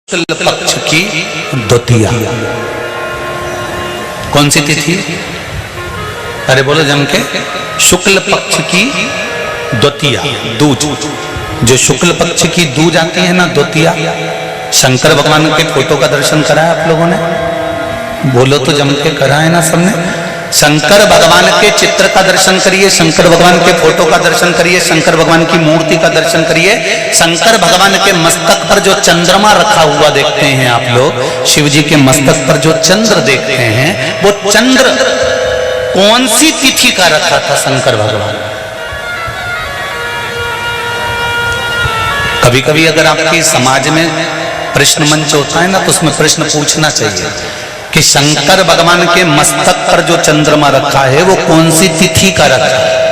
शुक्ल पक्ष की द्वितीया कौन सी तिथि? अरे बोलो जम के। शुक्ल पक्ष की द्वितीया दूज, जो शुक्ल पक्ष की दूज आती है ना द्वितीया। शंकर भगवान के फोटो का दर्शन करा है आप लोगों ने? बोलो तो जम के करा है ना सबने? शंकर भगवान के चित्र का दर्शन करिए, शंकर भगवान के फोटो का दर्शन करिए, शंकर भगवान की मूर्ति का दर्शन करिए। शंकर भगवान के मस्तक पर जो चंद्रमा रखा हुआ देखते हैं आप लोग, शिव जी के मस्तक पर जो चंद्र देखते हैं, वो चंद्र कौन सी तिथि का रखा था शंकर भगवान? कभी कभी अगर आपकी समाज में प्रश्न मंच होता है ना, तो उसमें प्रश्न पूछना चाहिए कि शंकर भगवान के मस्तक पर जो चंद्रमा रखा है वो कौन सी तिथि का रखा है?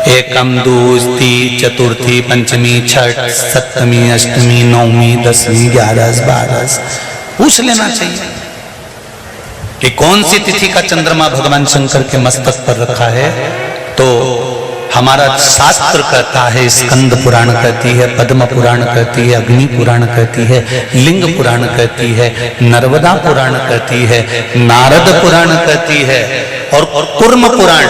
एकम, दूसरी, चतुर्थी, पंचमी, छठ, सप्तमी, अष्टमी, नौमी, दसवीं, 11, 12 पूछ लेना चाहिए कि कौन सी तिथि का चंद्रमा भगवान शंकर के मस्तक पर रखा है। तो हमारा शास्त्र कहता है, स्कंद पुराण कहती है, पद्म पुराण कहती है, अग्नि पुराण कहती है, लिंग पुराण कहती है, नर्मदा पुराण कहती है, नारद पुराण कहती है, और कूर्म पुराण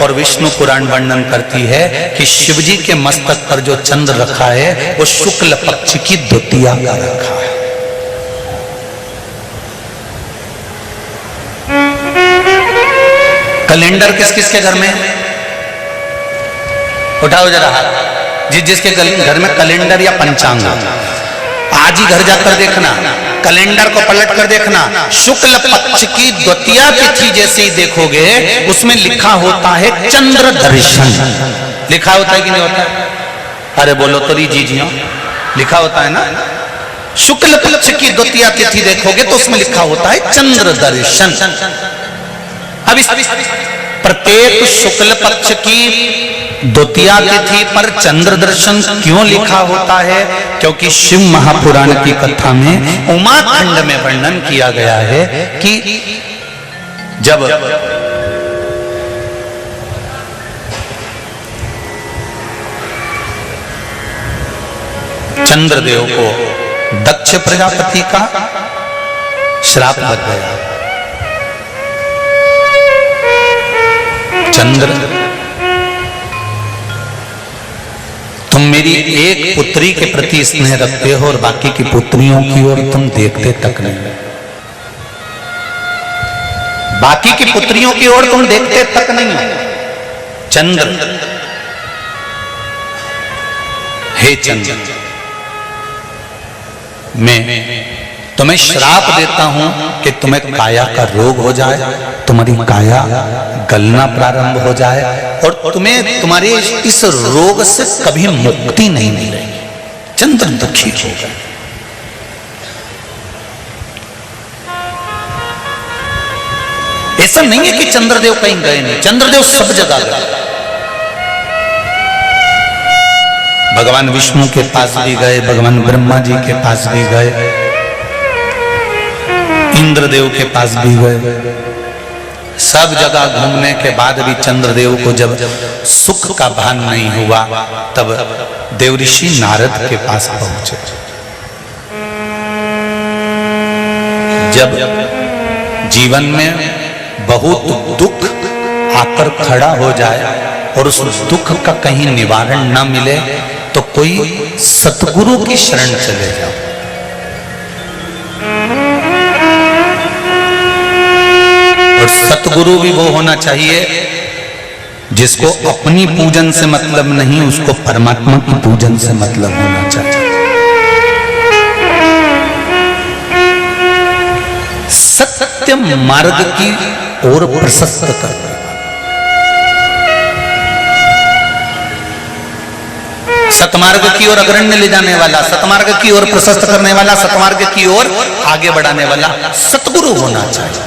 और विष्णु पुराण वर्णन करती है कि शिव जी के मस्तक पर जो चंद्र रखा है वो शुक्ल पक्ष की द्वितीया का रखा है। कैलेंडर किस किस के घर में? उठाओ जरा हाथ। जिसके घर में कैलेंडर या पंचांग, आज ही घर जाकर देखना, कैलेंडर को पलट कर देखना, शुक्ल पक्ष की द्वितीया तिथि जैसे ही देखोगे उसमें लिखा होता है चंद्र दर्शन। लिखा होता है कि नहीं होता है? अरे बोलो तो जी लिखा होता है ना। शुक्ल पक्ष की द्वितीया तिथि देखोगे तो उसमें लिखा होता है चंद्र दर्शन। अब प्रत्येक शुक्ल पक्ष की द्वितीया तिथि पर चंद्र दर्शन क्यों लिखा होता है? क्योंकि शिव महापुराण की कथा में उमाखंड में वर्णन किया गया है कि जब चंद्रदेव को दक्ष प्रजापति का श्राप लग गया, चंद्र तुम मेरी एक पुत्री के प्रति स्नेह रखते हो और बाकी की पुत्रियों की ओर तुम देखते तक नहीं, बाकी की पुत्रियों की ओर तुम देखते तक नहीं। चंद्र, हे चंद्र, मैं तुम्हें श्राप देता हूं कि तुम्हें काया का रोग हो जाए, तुम्हारी काया गलना प्रारंभ हो जाए और तुम्हें तुम्हारे इस रोग से कभी मुक्ति नहीं मिलेगी। चंद्र दुखी हो गए। ऐसा नहीं है कि चंद्रदेव कहीं गए नहीं, चंद्रदेव सब जगह गए। भगवान विष्णु के पास भी गए, भगवान ब्रह्मा जी के पास भी गए, इंद्रदेव के पास भी गए। सब जगह घूमने के बाद भी चंद्रदेव को जब सुख का भान नहीं हुआ तब देवऋषि नारद के पास पहुंचे। जब जीवन में बहुत दुख आकर खड़ा हो जाए और उस दुख का कहीं निवारण न मिले तो कोई सतगुरु की शरण चले जाओ। और सतगुरु भी वो होना चाहिए जिसको अपनी पूजन से मतलब नहीं, उसको परमात्मा की पूजन से मतलब होना चाहिए। सत्य मार्ग की ओर प्रशस्त कर, सतमार्ग की ओर अग्रण्य ले जाने वाला, सतमार्ग की ओर प्रशस्त करने वाला, सतमार्ग की ओर आगे बढ़ाने वाला सतगुरु होना चाहिए।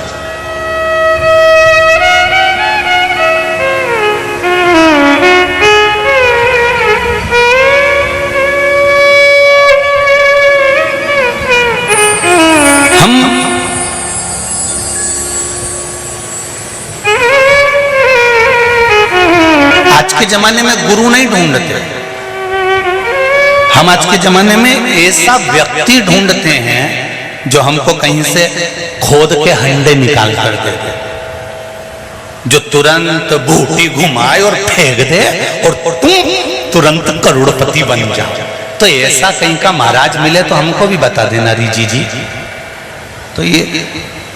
आज के जमाने में गुरु नहीं ढूंढते, हम आज के जमाने में ऐसा व्यक्ति ढूंढते हैं जो हमको कहीं से खोद के हंडे निकाल कर दे दे, जो तुरंत बूटी घुमाए और फेंक दे और तुम तुरंत करोड़पति बन जाओ। तो ऐसा कहीं का महाराज मिले तो हमको भी बता देना रिजी जी। तो ये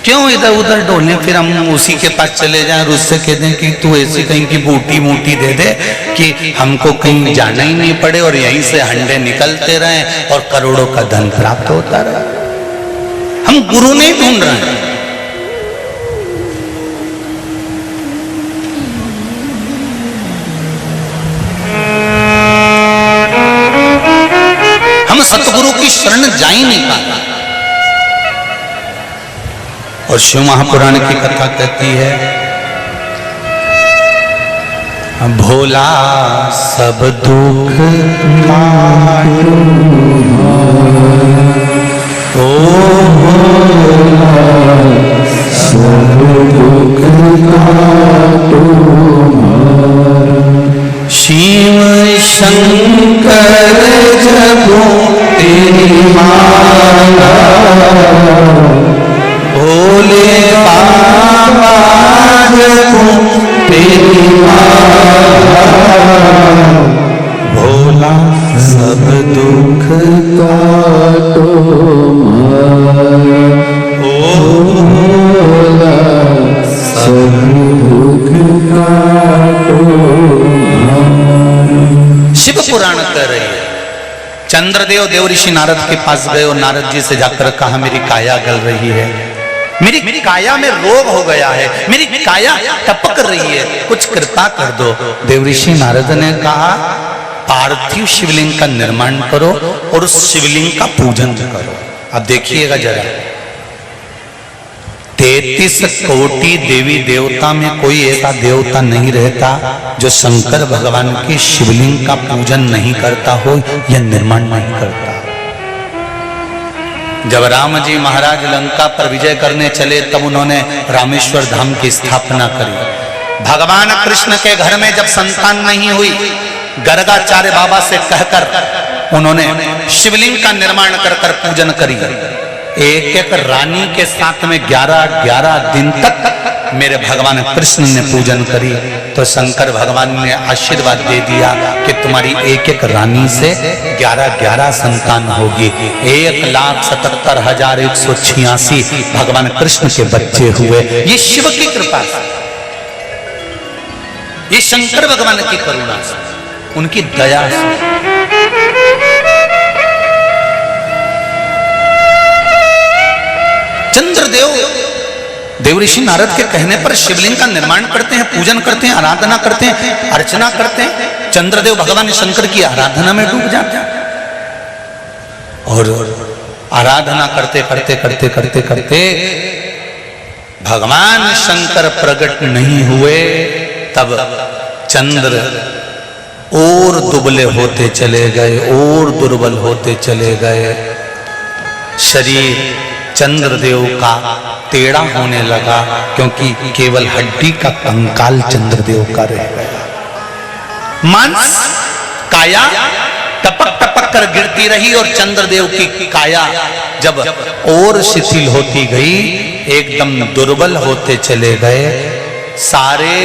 क्यों इधर उधर डोलने, फिर हम उसी के पास चले जाएं और उससे कह दें कि तू ऐसी कहीं की बूटी मूटी दे दे कि हमको कहीं जाना ही नहीं पड़े और यहीं से हंडे निकलते रहें और करोड़ों का धन प्राप्त होता रहे। हम गुरु नहीं ढूंढ रहे हैं, हम सतगुरु की शरण जा ही नहीं पाते। और शिव महापुराण की कथा कहती है, भोला सब दुख काटो, ओ भोला सब दुख काटो, शिव शंकर जपो तेरी माला, भोले बाबा जपो तेरी माला, भोला सब दुख काटो मारा, ओ भोला सब दुख काटो मारा। शिव पुराण कह रही है, चंद्रदेव देवऋषि नारद के पास गए और नारद जी से जाकर कहा मेरी काया गल रही है, मेरी काया में रोग हो गया है, मेरी काया टपक रही है, कुछ कृपा कर दो। देवऋषि नारद ने कहा पार्थिव शिवलिंग का निर्माण करो और उस शिवलिंग का पूजन करो। अब देखिएगा जरा, 33 कोटि देवी देवता में कोई ऐसा देवता नहीं रहता जो शंकर भगवान के शिवलिंग का पूजन नहीं करता हो या निर्माण नहीं करता। जब राम जी महाराज लंका पर विजय करने चले तब उन्होंने रामेश्वर धाम की स्थापना करी। भगवान कृष्ण के घर में जब संतान नहीं हुई, गर्गाचार्य बाबा से कहकर उन्होंने शिवलिंग का निर्माण कर कर पूजन करी। एक एक रानी के साथ में 11-11 दिन तक मेरे भगवान कृष्ण ने पूजन करी। तो शंकर भगवान ने आशीर्वाद दे दिया कि तुम्हारी एक एक रानी से 11-11 संतान होगी। 1,77,186 भगवान कृष्ण के बच्चे हुए। ये शिव की कृपा से, ये शंकर भगवान की करुणा से, उनकी दया से। चंद्रदेव देवऋषि नारद के कहने पर शिवलिंग का निर्माण करते हैं, पूजन करते हैं, आराधना करते हैं, अर्चना करते हैं। चंद्रदेव भगवान शंकर की आराधना में डूब जाते हैं और आराधना करते करते करते करते करते भगवान शंकर प्रकट नहीं हुए। तब चंद्र और दुबले होते चले गए और दुर्बल होते चले गए। शरीर चंद्रदेव का टेढ़ा होने लगा क्योंकि केवल हड्डी का कंकाल चंद्रदेव का रह गया। मांस काया टपक टपक कर गिरती रही और चंद्रदेव की काया जब और शिथिल होती गई, एकदम दुर्बल होते चले गए। सारे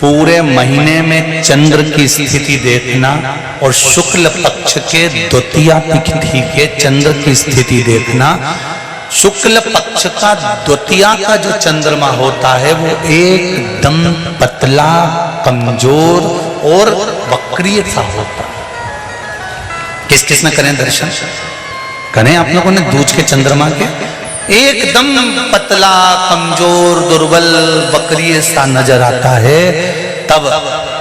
पूरे महीने में चंद्र की स्थिति देखना और शुक्ल पक्ष के द्वितीया तिथि के चंद्र की स्थिति देखना। शुक्ल पक्ष का द्वितीया का जो चंद्रमा होता है वो एकदम पतला, कमजोर और वक्रीय सा होता है। किस किस ने करें दर्शन? करें आप लोगों ने दूज के चंद्रमा के? एकदम पतला, कमजोर, दुर्बल, वक्रीय सा नजर आता है। तब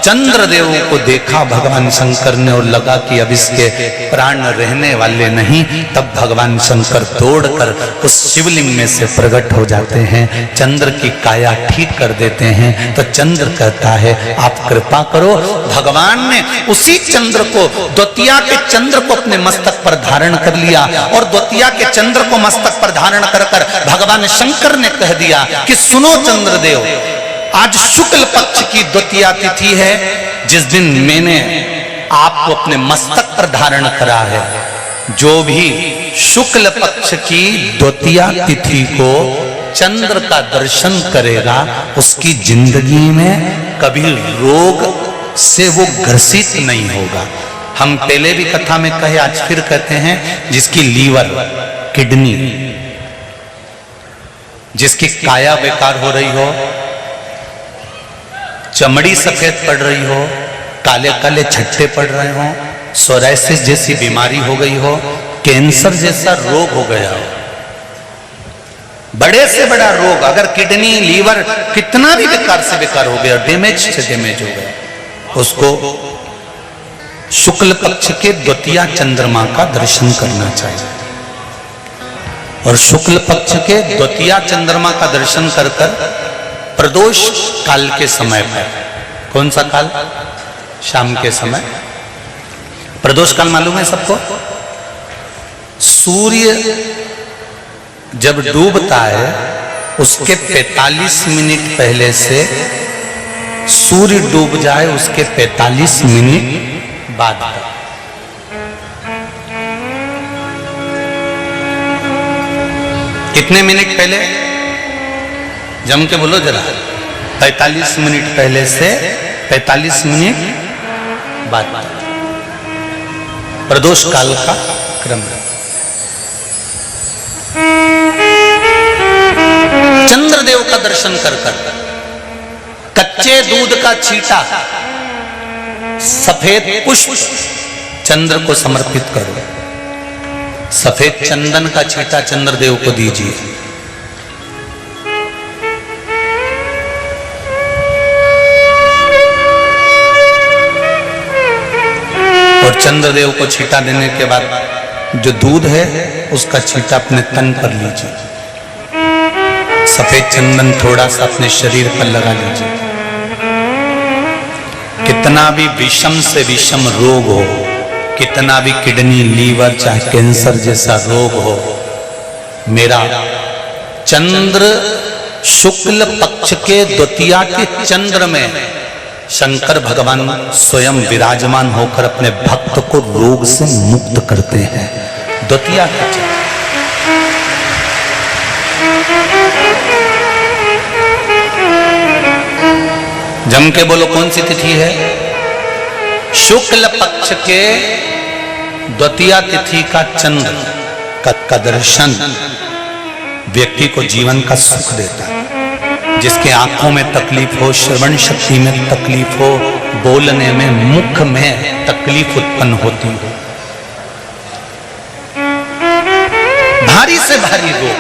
चंद्रदेव को देखा भगवान शंकर ने और लगा कि अब इसके प्राण रहने वाले नहीं। तब भगवान शंकर दौड़कर उस शिवलिंग में से प्रकट हो जाते हैं, चंद्र की काया ठीक कर देते हैं। तो चंद्र कहता है आप कृपा करो। भगवान ने उसी चंद्र को, द्वितीया के चंद्र को अपने मस्तक पर धारण कर लिया और द्वितीया के चंद्र को मस्तक पर धारण कर कर भगवान शंकर ने कह दिया कि सुनो चंद्रदेव, आज शुक्ल पक्ष की द्वितीया तिथि है, जिस दिन मैंने आपको अपने मस्तक पर धारण करा है। जो भी शुक्ल पक्ष की द्वितीया तिथि को चंद्र का दर्शन करेगा उसकी जिंदगी में कभी रोग से वो ग्रसित नहीं होगा। हम पहले भी कथा में कहे, आज फिर कहते हैं, जिसकी लीवर, किडनी, जिसकी काया बेकार हो रही हो, चमड़ी सफेद पड़ रही हो, काले काले छट्टे पड़ रहे हो, सोराइसिस जैसी बीमारी हो गई हो, कैंसर जैसा रोग हो गया हो, बड़े से बड़ा रोग, अगर किडनी, लीवर कितना भी बेकार से बेकार हो गया, डैमेज से डैमेज हो गया, उसको शुक्ल पक्ष के द्वितीया चंद्रमा का दर्शन करना चाहिए। और शुक्ल पक्ष के द्वितीया चंद्रमा का दर्शन कर कर प्रदोष काल के समय पर, कौन सा काल? शाम के समय। प्रदोष काल मालूम है सबको? सूर्य जब डूबता है उसके 45 मिनट पहले से सूर्य डूब जाए उसके 45 मिनट बाद। कितने मिनट पहले? जम के बोलो जरा। 45 मिनट पहले से 45 मिनट बाद प्रदोष काल का क्रम है। चंद्रदेव का दर्शन कर कर कच्चे दूध का छींटा, सफेद पुष्प चंद्र को समर्पित करो, सफेद चंदन का छींटा चंद्रदेव को दीजिए। और चंद्रदेव को छींटा देने के बाद जो दूध है उसका छींटा अपने तन पर लीजिए, सफेद चंदन थोड़ा सा अपने शरीर पर लगा लीजिए। कितना भी विषम से विषम रोग हो, कितना भी किडनी, लीवर, चाहे कैंसर जैसा रोग हो, मेरा चंद्र शुक्ल पक्ष के द्वितीया के चंद्र में शंकर भगवान स्वयं विराजमान होकर अपने भक्त को रोग से मुक्त करते हैं। द्वितीया के चंद्र। जम के बोलो कौन सी तिथि है? शुक्ल पक्ष के द्वितीया तिथि का चंद्र का दर्शन व्यक्ति को जीवन का सुख देता है। जिसके आंखों में तकलीफ हो, श्रवण शक्ति में तकलीफ हो, बोलने में, मुख में तकलीफ उत्पन्न होती हो, भारी से भारी रोग,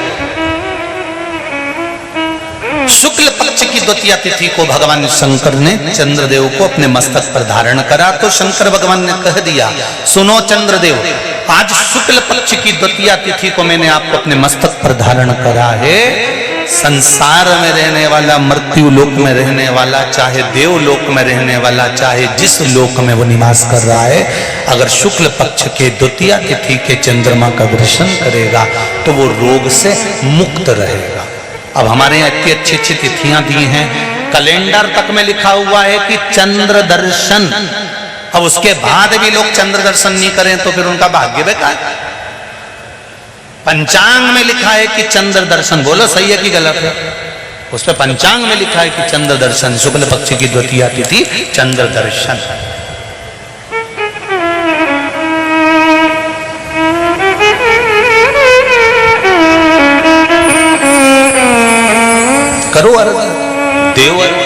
शुक्ल पक्ष की द्वितीया तिथि को भगवान शंकर ने चंद्रदेव को अपने मस्तक पर धारण करा। तो शंकर भगवान ने कह दिया, सुनो चंद्रदेव, आज शुक्ल पक्ष की द्वितीया तिथि को मैंने आपको अपने मस्तक पर धारण करा है। संसार में रहने वाला, मृत्यु लोक में रहने वाला, चाहे देवलोक में रहने वाला, चाहे जिस लोक में वो निवास कर रहा है, अगर शुक्ल पक्ष के द्वितीया तिथि के चंद्रमा का दर्शन करेगा तो वो रोग से मुक्त रहेगा। अब हमारे यहाँ इतनी अच्छी अच्छी तिथियां दी हैं, कैलेंडर तक में लिखा हुआ है कि चंद्र दर्शन। अब उसके बाद भी लोग चंद्र दर्शन नहीं करें तो फिर उनका भाग्य बेकार। पंचांग में लिखा है कि चंद्र दर्शन, बोलो सही है कि गलत है? उस पर पंचांग में लिखा है कि चंद्र दर्शन, शुक्ल पक्ष की द्वितीया तिथि चंद्र दर्शन। करो अर्घ, देव अर्घ।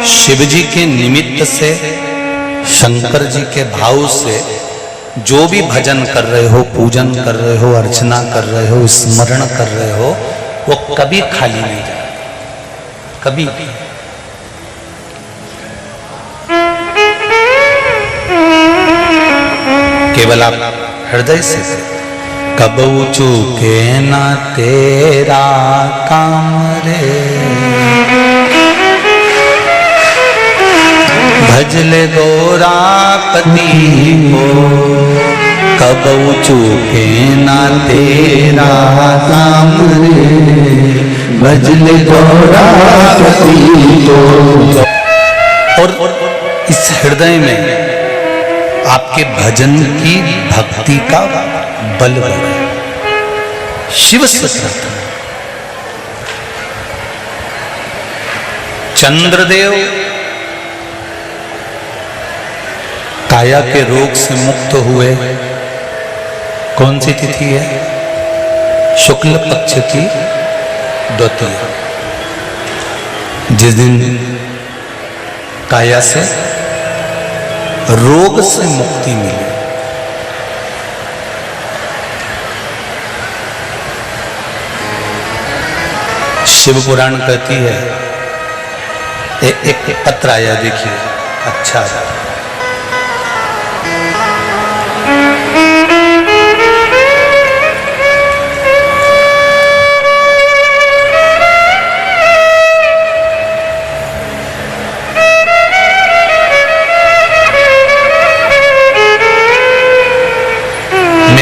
शिव जी के निमित्त से, शंकर जी के भाव से जो भी भजन कर रहे हो, पूजन कर रहे हो, अर्चना कर रहे हो, स्मरण कर रहे हो, वो कभी खाली नहीं जाए, कभी भी। केवल आप हृदय से, कबू चूके ना तेरा काम रे, भजले गौरापति को कबऊ चूके ना तेरा नाम रे, भजले गौरापति को। और इस हृदय में आपके भजन की भक्ति का बल बढ़े। शिव सतत चंद्रदेव काया के रोग से मुक्त हुए। कौन सी तिथि है? शुक्ल पक्ष की द्वितीय, जिस दिन काया से रोग से मुक्ति मिली। शिव पुराण कहती है, एक पत्र आया, देखिए अच्छा है।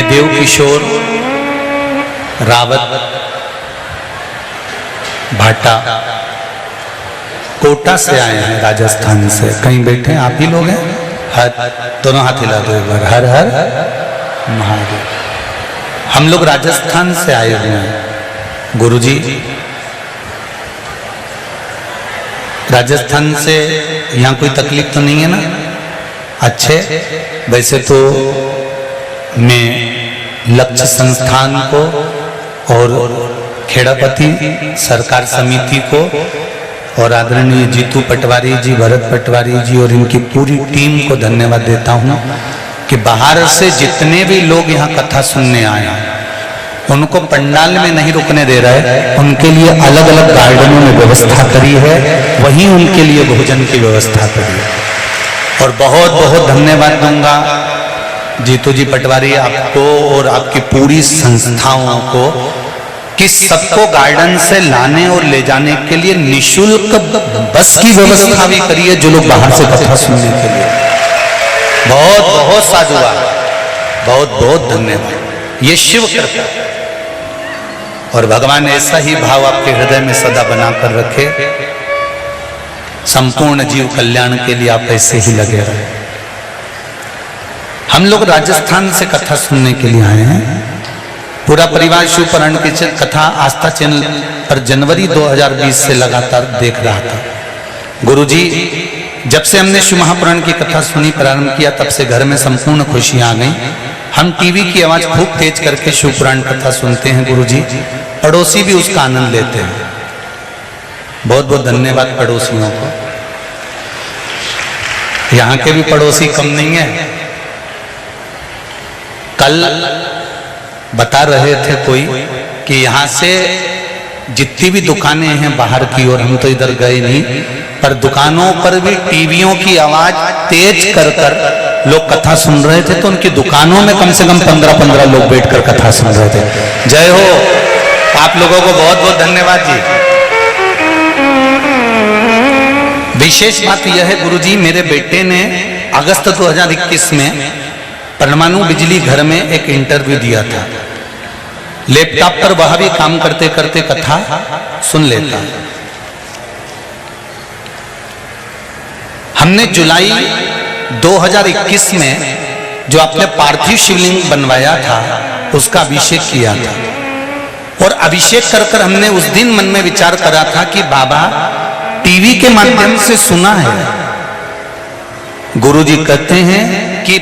देव किशोर रावत भाटा कोटा से आए हैं, राजस्थान से। कहीं बैठे हैं? आप ही लोग हैं? हर दोनों हाथ हिला दो एक बार। हर हर महादेव। हम लोग राजस्थान से आए हुए हैं गुरुजी। राजस्थान से यहाँ कोई तकलीफ तो नहीं है ना? अच्छे। वैसे तो मैं लक्ष्य संस्थान को और खेड़ापति सरकार समिति को और आदरणीय जीतू पटवारी जी, भरत पटवारी जी और इनकी पूरी टीम को धन्यवाद देता हूं कि बाहर से जितने भी लोग यहाँ कथा सुनने आए हैं उनको पंडाल में नहीं रुकने दे रहा है, उनके लिए अलग अलग गार्डनों में व्यवस्था करी है, वहीं उनके लिए भोजन की व्यवस्था करी है। और बहुत बहुत धन्यवाद दूंगा जीतू जी पटवारी आपको और आपकी पूरी संस्थाओं को कि सबको गार्डन से लाने और ले जाने के लिए निशुल्क बस की व्यवस्था भी करी है, जो लोग बाहर से कथा सुनने के लिए। बहुत बहुत साधुवाद, बहुत बहुत धन्यवाद। ये शिव कृपा और भगवान ऐसा ही भाव आपके हृदय में सदा बनाकर रखे। संपूर्ण जीव कल्याण के लिए आप ऐसे ही लगे रहे। हम लोग राजस्थान से कथा सुनने के लिए आए हैं। पूरा परिवार शिवपुराण की कथा आस्था चैनल पर जनवरी 2020 से लगातार देख रहा था। गुरुजी, जब से हमने शिव महापुराण की कथा सुनी प्रारंभ किया, तब से घर में संपूर्ण खुशियां आ गई। हम टीवी की आवाज खूब तेज करके शिवपुराण कथा सुनते हैं गुरुजी, पड़ोसी भी उसका आनंद लेते हैं। बहुत बहुत धन्यवाद पड़ोसियों को। यहाँ के भी पड़ोसी कम नहीं है। कल बता रहे थे कोई कि यहाँ से जितनी भी दुकानें हैं बाहर की ओर, हम तो इधर गए नहीं, पर दुकानों पर भी टीवियों की आवाज तेज कर कर लोग कथा सुन रहे थे। तो उनकी दुकानों में कम से कम 15-15 लोग बैठकर कथा सुन रहे थे। जय हो आप लोगों को, बहुत बहुत धन्यवाद जी। विशेष बात यह है गुरुजी, मेरे बेटे ने अगस्त 2021 में परमाणु बिजली घर में एक इंटरव्यू दिया था। लैपटॉप पर वह भी काम करते करते कथा सुन लेता। हमने जुलाई 2021 में जो आपने पार्थिव शिवलिंग बनवाया था उसका अभिषेक किया था। और अभिषेक कर कर हमने उस दिन मन में विचार करा था कि बाबा टीवी के माध्यम से सुना है। गुरुजी कहते हैं कि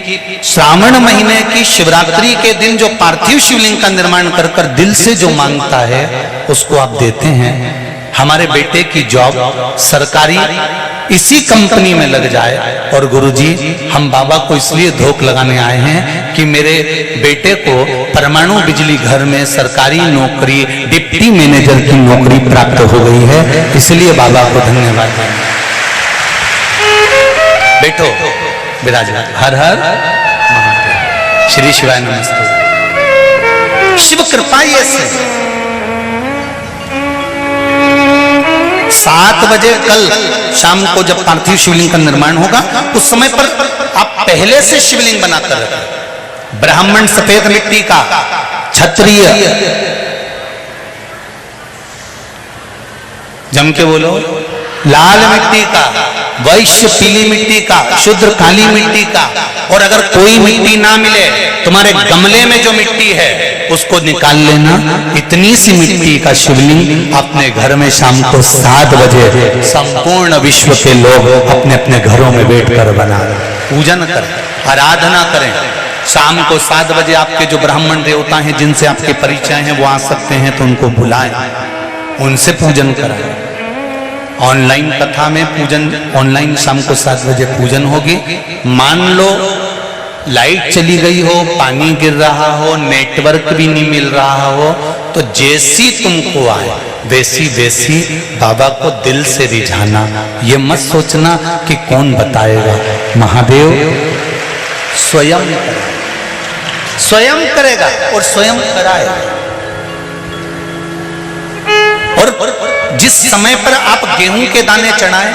श्रावण महीने की शिवरात्रि के दिन जो पार्थिव शिवलिंग का निर्माण कर कर दिल से जो मांगता है उसको आप देते हैं। हमारे बेटे की जॉब सरकारी इसी कंपनी में लग जाए। और गुरुजी, हम बाबा को इसलिए धोख लगाने आए हैं कि मेरे बेटे को परमाणु बिजली घर में सरकारी नौकरी डिप्टी मैनेजर की नौकरी प्राप्त हो गई है, इसलिए बाबा को धन्यवाद। बैठो विराजमान। हर हर महादेव। श्री शिवाय शिव कृपा ऐसे 7 बजे कल शाम को जब पार्थिव शिवलिंग का निर्माण होगा, उस समय पर आप पहले से शिवलिंग बनाकर रखें। ब्राह्मण सफेद मिट्टी का, क्षत्रिय जम के बोलो लाल मिट्टी का, वैश्य पीली मिट्टी का, शूद्र काली मिट्टी का। और अगर कोई मिट्टी ना मिले, तुम्हारे गमले में जो मिट्टी है उसको निकाल लेना। इतनी सी मिट्टी का शिवलिंग अपने घर में शाम को 7 बजे संपूर्ण विश्व के लोग अपने अपने घरों में बैठकर बना पूजन करें, आराधना करें। शाम को 7 बजे आपके जो ब्राह्मण देवता हैं जिनसे आपके परिचय हैं वो आ सकते हैं, तो उनको बुलाएं, उनसे पूजन कराएं। ऑनलाइन कथा में पूजन, ऑनलाइन शाम को 7 बजे पूजन होगी। मान लो लाइट चली गई हो, पानी गिर रहा हो, नेटवर्क भी नहीं मिल रहा हो, तो जैसी तुमको आए वैसी वैसी बाबा को दिल से रिझाना। ये मत सोचना कि कौन बताएगा, महादेव स्वयं करेगा और स्वयं कराएगा। और जिस समय पर आप गेहूं के दाने चढ़ाएं,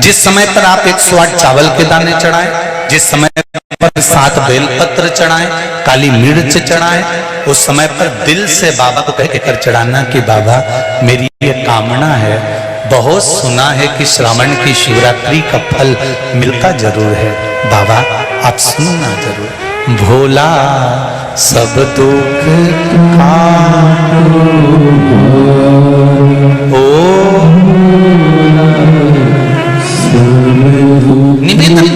जिस समय पर आप 108 चावल के दाने चढ़ाएं, जिस समय पर 7 बेलपत्र चढ़ाएं, काली मिर्च चढ़ाएं, उस समय पर दिल से बाबा को कह कर चढ़ाना कि बाबा मेरी ये कामना है। बहुत सुना है कि श्रावण की शिवरात्रि का फल मिलता जरूर है, बाबा आप सुनना जरूर। भोला सब दुख निवेदन,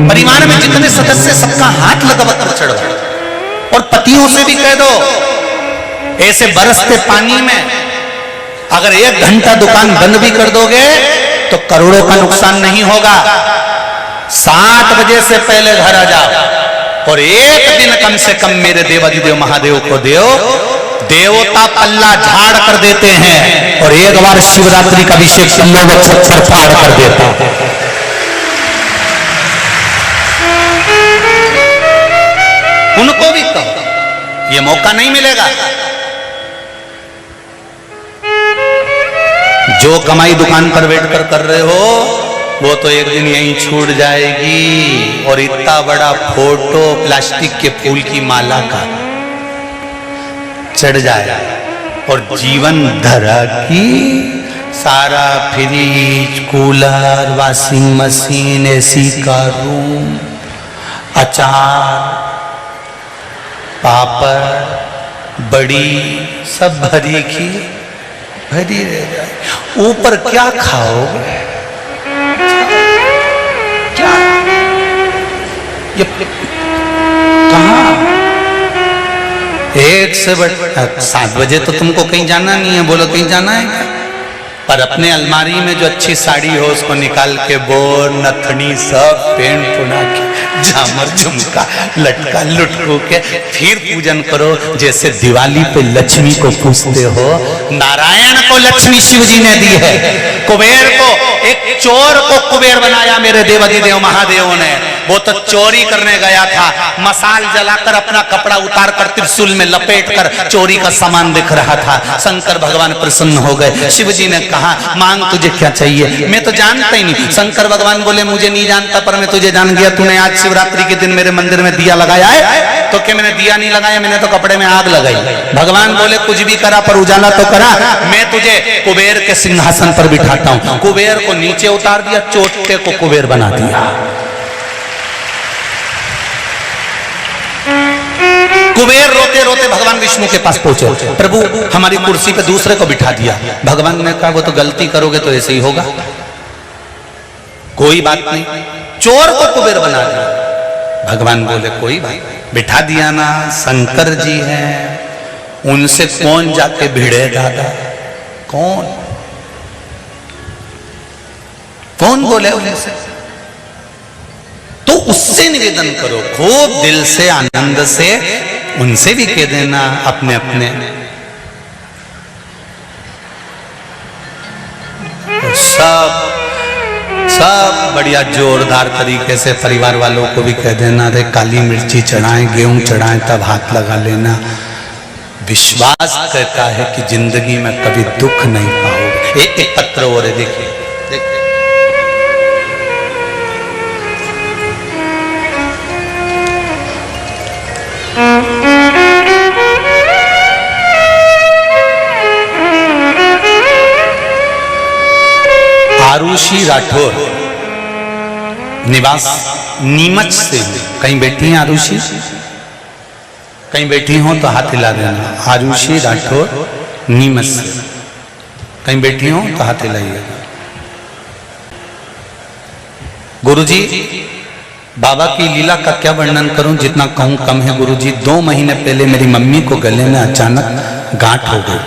परिवार में जितने सदस्य सबका हाथ लगाकर चढ़ो। और पतियों से भी कह दो, ऐसे बरसते पानी में अगर 1 घंटा दुकान बंद भी कर दोगे तो करोड़ों का नुकसान नहीं होगा। 7 बजे से पहले घर आ जाओ और 1 दिन कम से कम मेरे देवाधिदेव महादेव को दो। देवता पल्ला झाड़ कर देते हैं और एक बार शिवरात्रि का अभिषेक छप्पर फाड़ कर देते हैं। उनको भी कहो, ये मौका नहीं मिलेगा। जो कमाई दुकान पर बैठकर कर रहे हो वो तो एक दिन यहीं छूट जाएगी। और इतना बड़ा फोटो प्लास्टिक के फूल की माला का चढ़ जाएगा और जीवन धरा की सारा fridge, cooler, washing machine, AC का रूम, अचार, पापड़, बड़ी सब भरी की भरी रह जाए। ऊपर क्या खाओगे? क्या ये कहाँ? 1 से 7 बजे तो तुमको कहीं जाना नहीं है, बोलो कहीं जाना है क्या? पर अपने अलमारी में जो अच्छी साड़ी हो उसको निकाल के बोर, नथनी सब पेंट पुना के, झामर झुमका लटका लुटको के फिर पूजन करो। जैसे दिवाली पे लक्ष्मी को पूजते हो, नारायण को लक्ष्मी शिव जी ने दी है। कुबेर को, एक चोर को कुबेर बनाया मेरे देवाधिदेव महादेव ने। वो तो चोरी करने गया था, मसाल जलाकर अपना कपड़ा उतारकर त्रिशूल में लपेटकर चोरी का सामान दिख रहा था। शंकर भगवान प्रसन्न हो गए। शिव जी ने कहा मांग तुझे क्या चाहिए? मैं तो जानता ही नहीं। शंकर भगवान बोले मुझे नहीं जानता पर मैं तुझे जान गया। तूने आज शिवरात्रि के दिन मेरे मंदिर में दिया लगाया है? तो क्या मैंने दिया नहीं लगाया, मैंने तो कपड़े में आग लगाई। भगवान बोले कुछ भी करा पर उजाला तो करा। मैं तुझे कुबेर के सिंहासन पर बिठाता हूं। कुबेर को नीचे उतार दिया, चोटे को कुबेर बना दिया। कुबेर रोते रोते भगवान विष्णु के पास पहुंचे, प्रभु हमारी कुर्सी पे दूसरे को बिठा दिया। भगवान ने कहा वो तो गलती करोगे तो ऐसे ही होगा, कोई बात नहीं। चोर को कुबेर बना दिया। भगवान बोले कोई बात, बिठा दिया ना, शंकर जी हैं, उनसे कौन जाके भिड़े दादा? कौन कौन बोले उनसे? तो उससे निवेदन करो खूब दिल से, आनंद से। उनसे भी कह देना अपने अपने। और सब बढ़िया जोरदार तरीके से परिवार वालों को भी कह देना, रे काली मिर्ची चढ़ाएं, गेहूं चढ़ाएं, तब हाथ लगा लेना। विश्वास कहता है कि जिंदगी में कभी दुख नहीं पाओगे। एक पत्र और है, देखिए देखिए। आरुषि राठौर, निवास नीमच से। कहीं बैठी हैं आरुषि? कहीं बैठी हो तो हाथ हिला देना। आरुषि राठौर नीमच से, कहीं बैठी हो तो हाथ हिलाइएगा। गुरुजी, बाबा की लीला का क्या वर्णन करूं, जितना कहूं कम है गुरुजी। 2 महीने पहले मेरी मम्मी को गले में अचानक गांठ हो गई।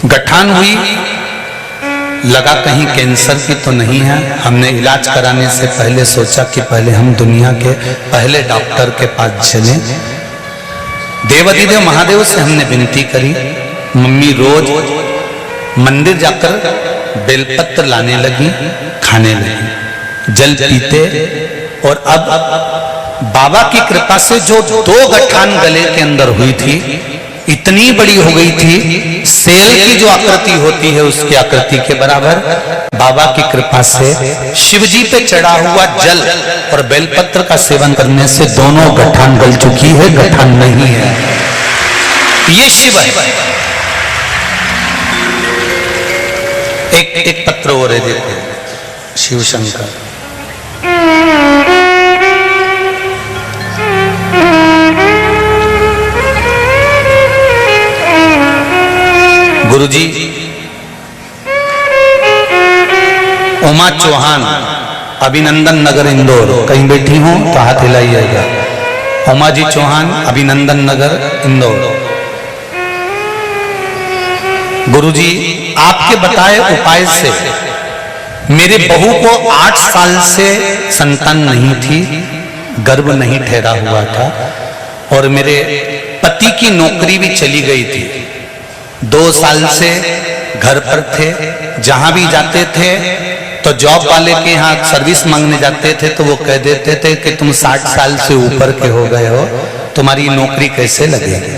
गठान हुई, लगा कहीं कैंसर की तो नहीं है। हमने इलाज कराने से पहले सोचा कि पहले हम दुनिया के पहले डॉक्टर के पास चलें। देवाधिदेव महादेव से हमने विनती करी। मम्मी रोज मंदिर जाकर बेलपत्र लाने लगी, खाने लगी, जल पीते। और अब बाबा की कृपा से जो 2 गठान गले के अंदर हुई थी, इतनी बड़ी हो गई थी, सेल की जो आकृति होती है उसकी आकृति के बराबर। बाबा की कृपा से शिव जी पे चढ़ा हुआ जल और बेलपत्र का सेवन करने से दोनों गठान गल चुकी है, गठान नहीं है। ये शिव है। एक पत्र और है, देखो, शिव शंकर। गुरुजी, उमा चौहान, अभिनंदन नगर इंदौर। कहीं बैठी हो तो हाथ हिलाइएगा। उमा जी चौहान, अभिनंदन नगर इंदौर। गुरुजी, आपके बताए उपाय से मेरे बहू को 8 साल से संतान नहीं थी, गर्भ नहीं ठहरा हुआ था, और मेरे पति की नौकरी भी चली गई थी। 2 साल से घर पर थे। जहां भी जाते थे तो जॉब वाले के यहाँ सर्विस मांगने जाते थे तो वो कह देते थे कि तुम 60 साल से ऊपर के हो गए हो, तुम्हारी नौकरी कैसे लगेगी।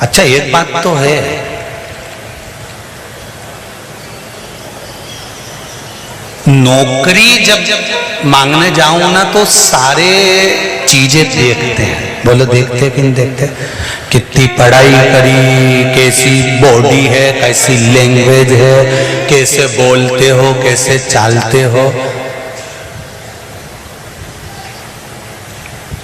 अच्छा, एक बात तो है, नौकरी जब मांगने जाऊं ना तो सारे चीजें देखते हैं। बोलो, देखते कि नहीं देखते? कितनी पढ़ाई करी, कैसी बॉडी है, कैसी लैंग्वेज है, कैसे बोलते हो, कैसे चालते हो।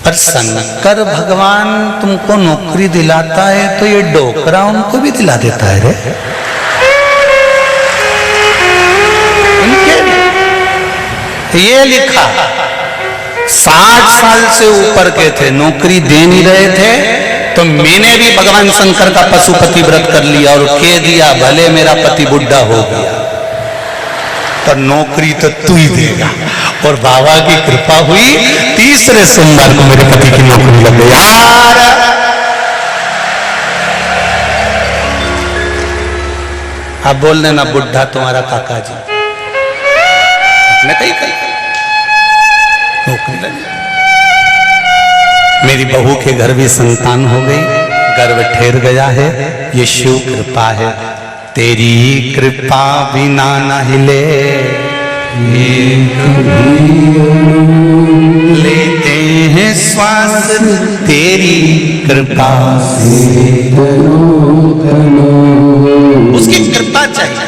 पर शंकर भगवान तुमको नौकरी दिलाता है तो ये डोकरा उनको भी दिला देता है रे। ये लिखा 60 साल से ऊपर के थे, नौकरी दे नहीं रहे थे, तो मैंने भी भगवान शंकर का पशुपति व्रत कर लिया और कह दिया भले मेरा पति बुढ़ा हो गया पर नौकरी तो तू ही देगा। और बाबा की कृपा हुई, 3रे सोमवार को मेरे पति की नौकरी लग गई। यार, आप बोल देना बुढ़ा तुम्हारा काका जी, मैं कही नौकरी लग गई। मेरी बहू के घर भी संतान हो गई, गर्भ ठहर गया है। ये शिव कृपा है। तेरी कृपा बिना न हिले लेते हैं श्वास, तेरी कृपा से उसकी कृपा चाहिए।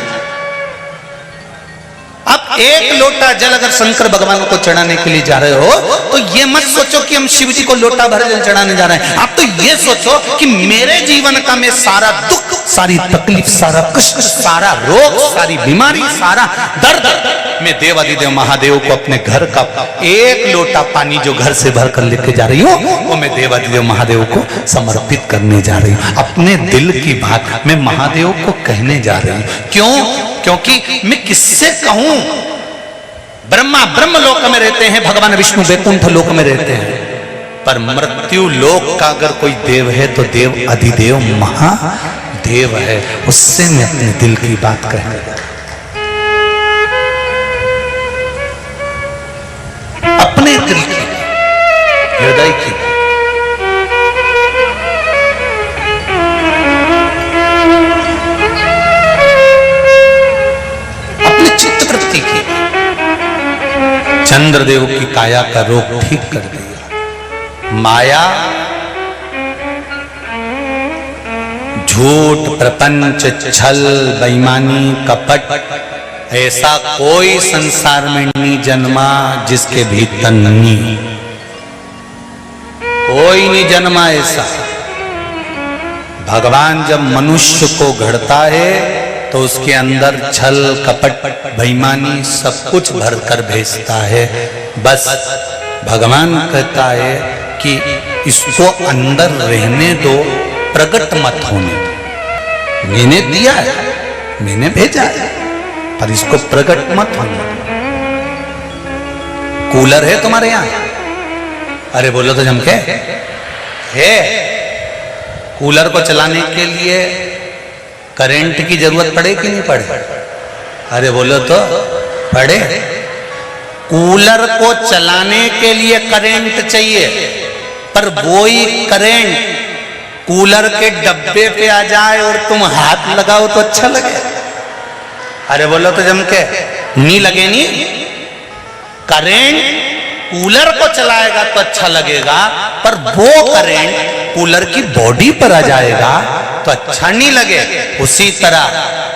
अब 1 लोटा जल अगर शंकर भगवान को चढ़ाने के लिए जा रहे हो तो ये मत सोचो कि हम शिव जी को लोटा भर जल चढ़ाने जा रहे हैं। आप तो ये सोचो कि मेरे जीवन का मैं सारा दुख, सारी तकलीफ, सारा कष्ट, सारा रोग, सारी बीमारी, सारा दर्द मैं देवाधिदेव महादेव को अपने घर का 1 लोटा पानी जो घर से भर कर लेके जा रही हूँ वो मैं देवाधिदेव महादेव को समर्पित करने जा रही हूँ। अपने दिल की बात मैं महादेव को कहने जा रही हूँ। क्यों? क्योंकि मैं किससे कहूं? ब्रह्मा ब्रह्म लोक में रहते हैं, भगवान विष्णु वैकुंठ लोक में रहते हैं, पर मृत्यु लोक का अगर कोई देव है तो देव अधिदेव महादेव है। उससे मैं अपने दिल की बात कहने जा रहा हूं, अपने दिल की, हृदय की। चंद्रदेव की काया का रोग ठीक कर दिया। माया, झूठ, प्रपंच, छल, बेईमानी, कपट, ऐसा कोई संसार में नहीं जन्मा जिसके भीतर नहीं, कोई नहीं जन्मा ऐसा। भगवान जब मनुष्य को घड़ता है तो उसके अंदर छल, कपट, बेईमानी सब कुछ भरकर भेजता है। बस भगवान कहता है कि इसको अंदर रहने दो, प्रकट मत होने दो। मैंने दिया है, मैंने भेजा है, पर इसको प्रकट मत होने दो। कूलर है तुम्हारे यहां? अरे बोलो तो जमके है। कूलर को चलाने के लिए करंट की जरूरत पड़े कि नहीं पड़े? अरे बोलो तो पड़े। कूलर को चलाने के लिए करंट चाहिए, पर वही करंट कूलर के डब्बे पे आ जाए और तुम हाथ लगाओ तो अच्छा लगे? अरे बोलो तो जमके नहीं लगे। नहीं, करंट कूलर को चलाएगा तो अच्छा लगेगा, पर वो करंट कूलर की बॉडी पर आ जाएगा तो अच्छा नहीं लगे। उसी तरह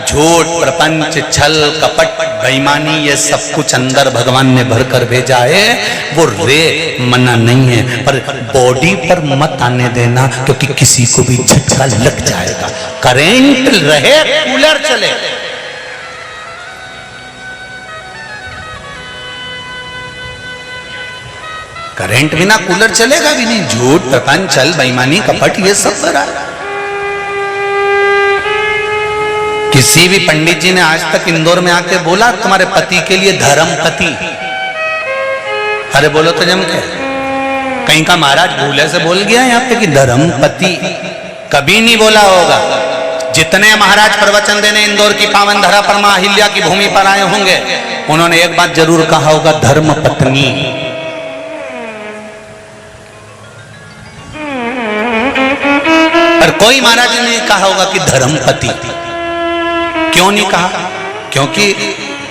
झूठ, प्रपंच, छल, कपट, बेईमानी, ये सब कुछ अंदर भगवान ने भरकर भेजा है। वो रे मना नहीं है, पर बॉडी पर मत आने देना, क्योंकि किसी को भी झटका लग जाएगा। करंट रहे, कूलर चले। करंट बिना कूलर चलेगा भी नहीं। झूठ, प्रपंच, छल, बेईमानी, कपट, ये सब भरा। किसी भी पंडित जी ने आज तक इंदौर में आके बोला तुम्हारे पति के लिए धर्मपति? अरे बोलो तो जम के कहीं का महाराज भूले से बोल गया यहाँ पे कि धर्मपति? कभी नहीं बोला होगा। जितने महाराज प्रवचन देने इंदौर की पावन धरा पर मां अहिल्या की भूमि पर आए होंगे, उन्होंने एक बात जरूर कहा होगा, धर्मपत्नी। पर कोई महाराज ने नहीं कहा होगा कि धर्मपति। क्यों नहीं कहा? क्योंकि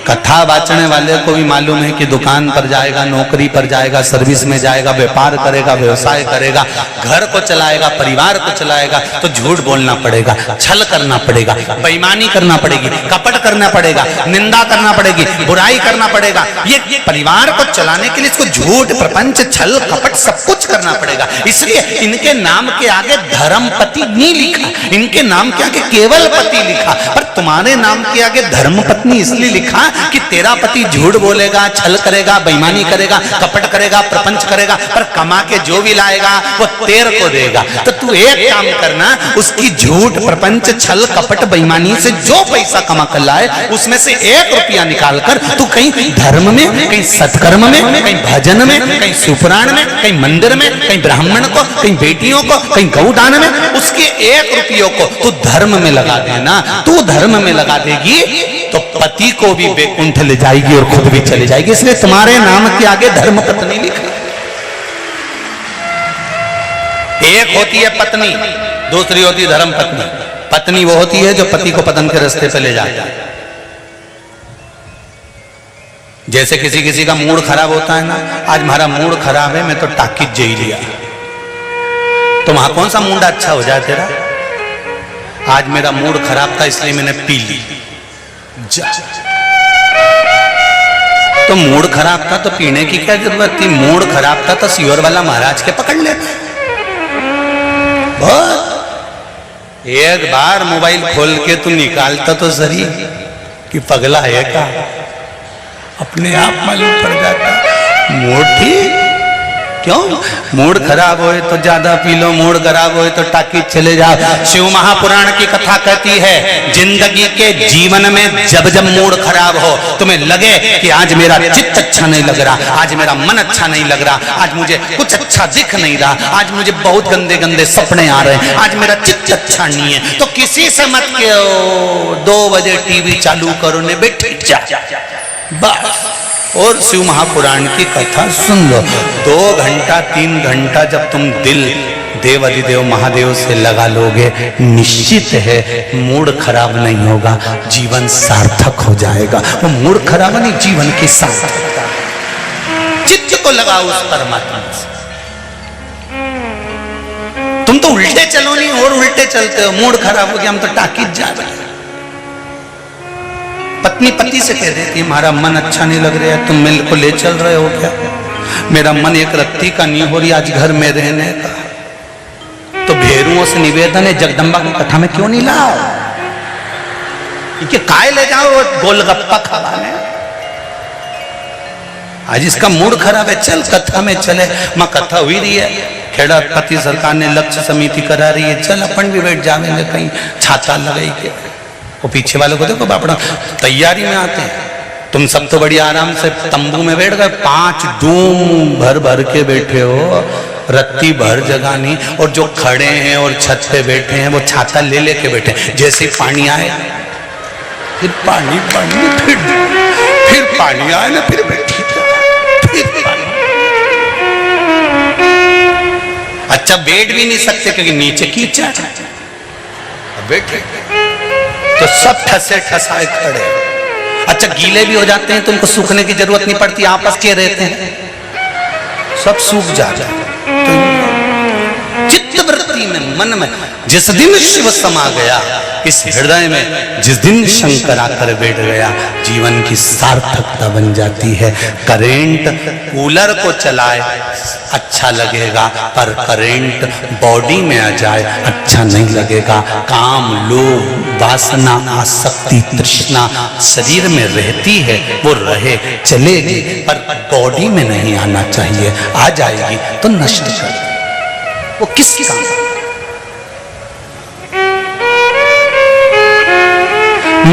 कथा बाचने वाले को भी मालूम है कि दुकान पर जाएगा, नौकरी पर जाएगा, सर्विस में जाएगा, व्यापार करेगा, व्यवसाय करेगा, घर को चलाएगा, परिवार को चलाएगा, तो झूठ बोलना पड़ेगा, छल करना पड़ेगा, बेईमानी करना पड़ेगी, कपट करना पड़ेगा, निंदा करना पड़ेगी, बुराई करना पड़ेगा। ये परिवार को चलाने के लिए इसको झूठ, प्रपंच, छल, कपट सब कुछ करना पड़ेगा। इसलिए इनके नाम के आगे धर्मपति नहीं लिखा, इनके नाम के आगे केवल पति लिखा। पर तुम्हारे नाम के आगे धर्मपत्नी इसलिए लिखा कि तेरा पति झूठ बोलेगा, छल करेगा, बेईमानी करेगा, कपट करेगा, प्रपंच करेगा, पर कमा के जो भी लाएगा वो तेरे को देगा। तो तू एक काम करना, उसकी झूठ, प्रपंच, छल, कपट, बेईमानी से जो पैसा कमा कर लाए उसमें से 1 रुपया निकाल कर तू कहीं धर्म में, कहीं सत्कर्म में, कहीं भजन में, कहीं सुपुराण में, कहीं मंदिर में, कहीं ब्राह्मण को, कहीं बेटियों को, कहीं गौदान में, उसके 1 रुपयों को तू धर्म में लगा देना। तू धर्म में लगा देगी तो पति को भी वैकुंठ ले जाएगी और खुद भी चली जाएगी। इसलिए तुम्हारे नाम के आगे धर्म पत्नी लिखी। एक होती है पत्नी, दूसरी होती है धर्म पत्नी। पत्नी वो होती है जो पति को पतन के रास्ते पे ले जाती है। जैसे किसी किसी का मूड खराब होता है ना, आज हमारा मूड खराब है, मैं तो टाकिज जे लिया, तो वहां कौन सा मूड अच्छा हो जाए तेरा? आज मेरा मूड खराब था इसलिए मैंने पी ली। तो मूड खराब था तो पीने की क्या जरूरत थी? मूड खराब था तो सियोर वाला महाराज के पकड़ लेता। बहुत एक बार मोबाइल खोल के तू निकालता तो सही कि पगला है का, अपने आप मालूम पड़ जाता। मूड ठीक, क्यों? मूड खराब होए तो ज्यादा पी लो, मूड खराब होए तो टाकिज चले जाओ। शिव महापुराण की कथा कहती है, जिंदगी के जीवन में जब जब मूड खराब हो, तुम्हें लगे कि आज मेरा चित्त अच्छा नहीं लग रहा, आज मेरा मन अच्छा नहीं लग रहा, आज मुझे कुछ अच्छा दिख नहीं रहा, आज मुझे बहुत गंदे गंदे सपने आ रहे हैं, आज मेरा चित्त अच्छा नहीं है, तो किसी से मत कहो 2 बजे टीवी चालू करो ने बैठ जा, बस और शिव महापुराण की कथा सुन लो। 2 घंटा 3 घंटा जब तुम दिल देव अधिदेव महादेव से लगा लोगे, निश्चित है मूड खराब नहीं होगा, जीवन सार्थक हो जाएगा। वो मूड खराब नहीं, जीवन की सार्थकता। चित्त को लगाओ उस परमात्मा से। तुम तो उल्टे चलो नहीं और उल्टे चलते हो, मूड खराब हो गया, हम तो टाकीज जा रहे हैं। पत्नी पति से कह देती है हमारा मन अच्छा नहीं लग रहा है, तुम मिल को ले चल रहे हो क्या? मेरा मन एक रत्ती का नहीं हो रही आज घर में रहने का। तो भेरुओं से निवेदन है जगदम्बा की कथा में क्यों नहीं लाओ, काय ले जाओ गोलगप्पा खवाने। आज इसका मूड खराब है, चल कथा में चले। मां कथा हुई रही है, खेड़ा पति सरकार ने लक्ष्य समिति करा रही है, चल अपन भी बैठ जाएंगे कहीं छाता लगाई के। वो पीछे वालों को देखो बापड़ा तैयारी में आते हैं, तुम सब तो बड़ी आराम से तंबू में बैठ गए, 5 डूम भर भर के बैठे हो, रत्ती भर जगह नहीं। और जो खड़े हैं और छत पे बैठे हैं वो छाता ले लेके बैठे, जैसे पानी आए फिर पानी फिर पानी आए ना फिर बैठी फिर पानी। अच्छा बैठ भी नहीं सकते क्योंकि नीचे कीचड़, बैठे तो सब ठसे ठसाए खड़े। अच्छा गीले भी हो जाते हैं तो उनको सूखने की जरूरत नहीं पड़ती, आपस के रहते हैं, सब सूख जाता है। तो चित्तवृत्ति में, मन में जिस दिन शिव समा गया इस हृदय में, जिस दिन शंकर आकर बैठ गया, जीवन की सार्थकता बन जाती है। करेंट कूलर को चलाए अच्छा लगेगा, पर करेंट बॉडी में आ जाए अच्छा नहीं लगेगा। काम, लोभ, वासना, आसक्ति, तृष्णा शरीर में रहती है, वो रहे चलेगी, पर बॉडी में नहीं आना चाहिए। आ जाएगी तो नष्ट कर वो किस काम।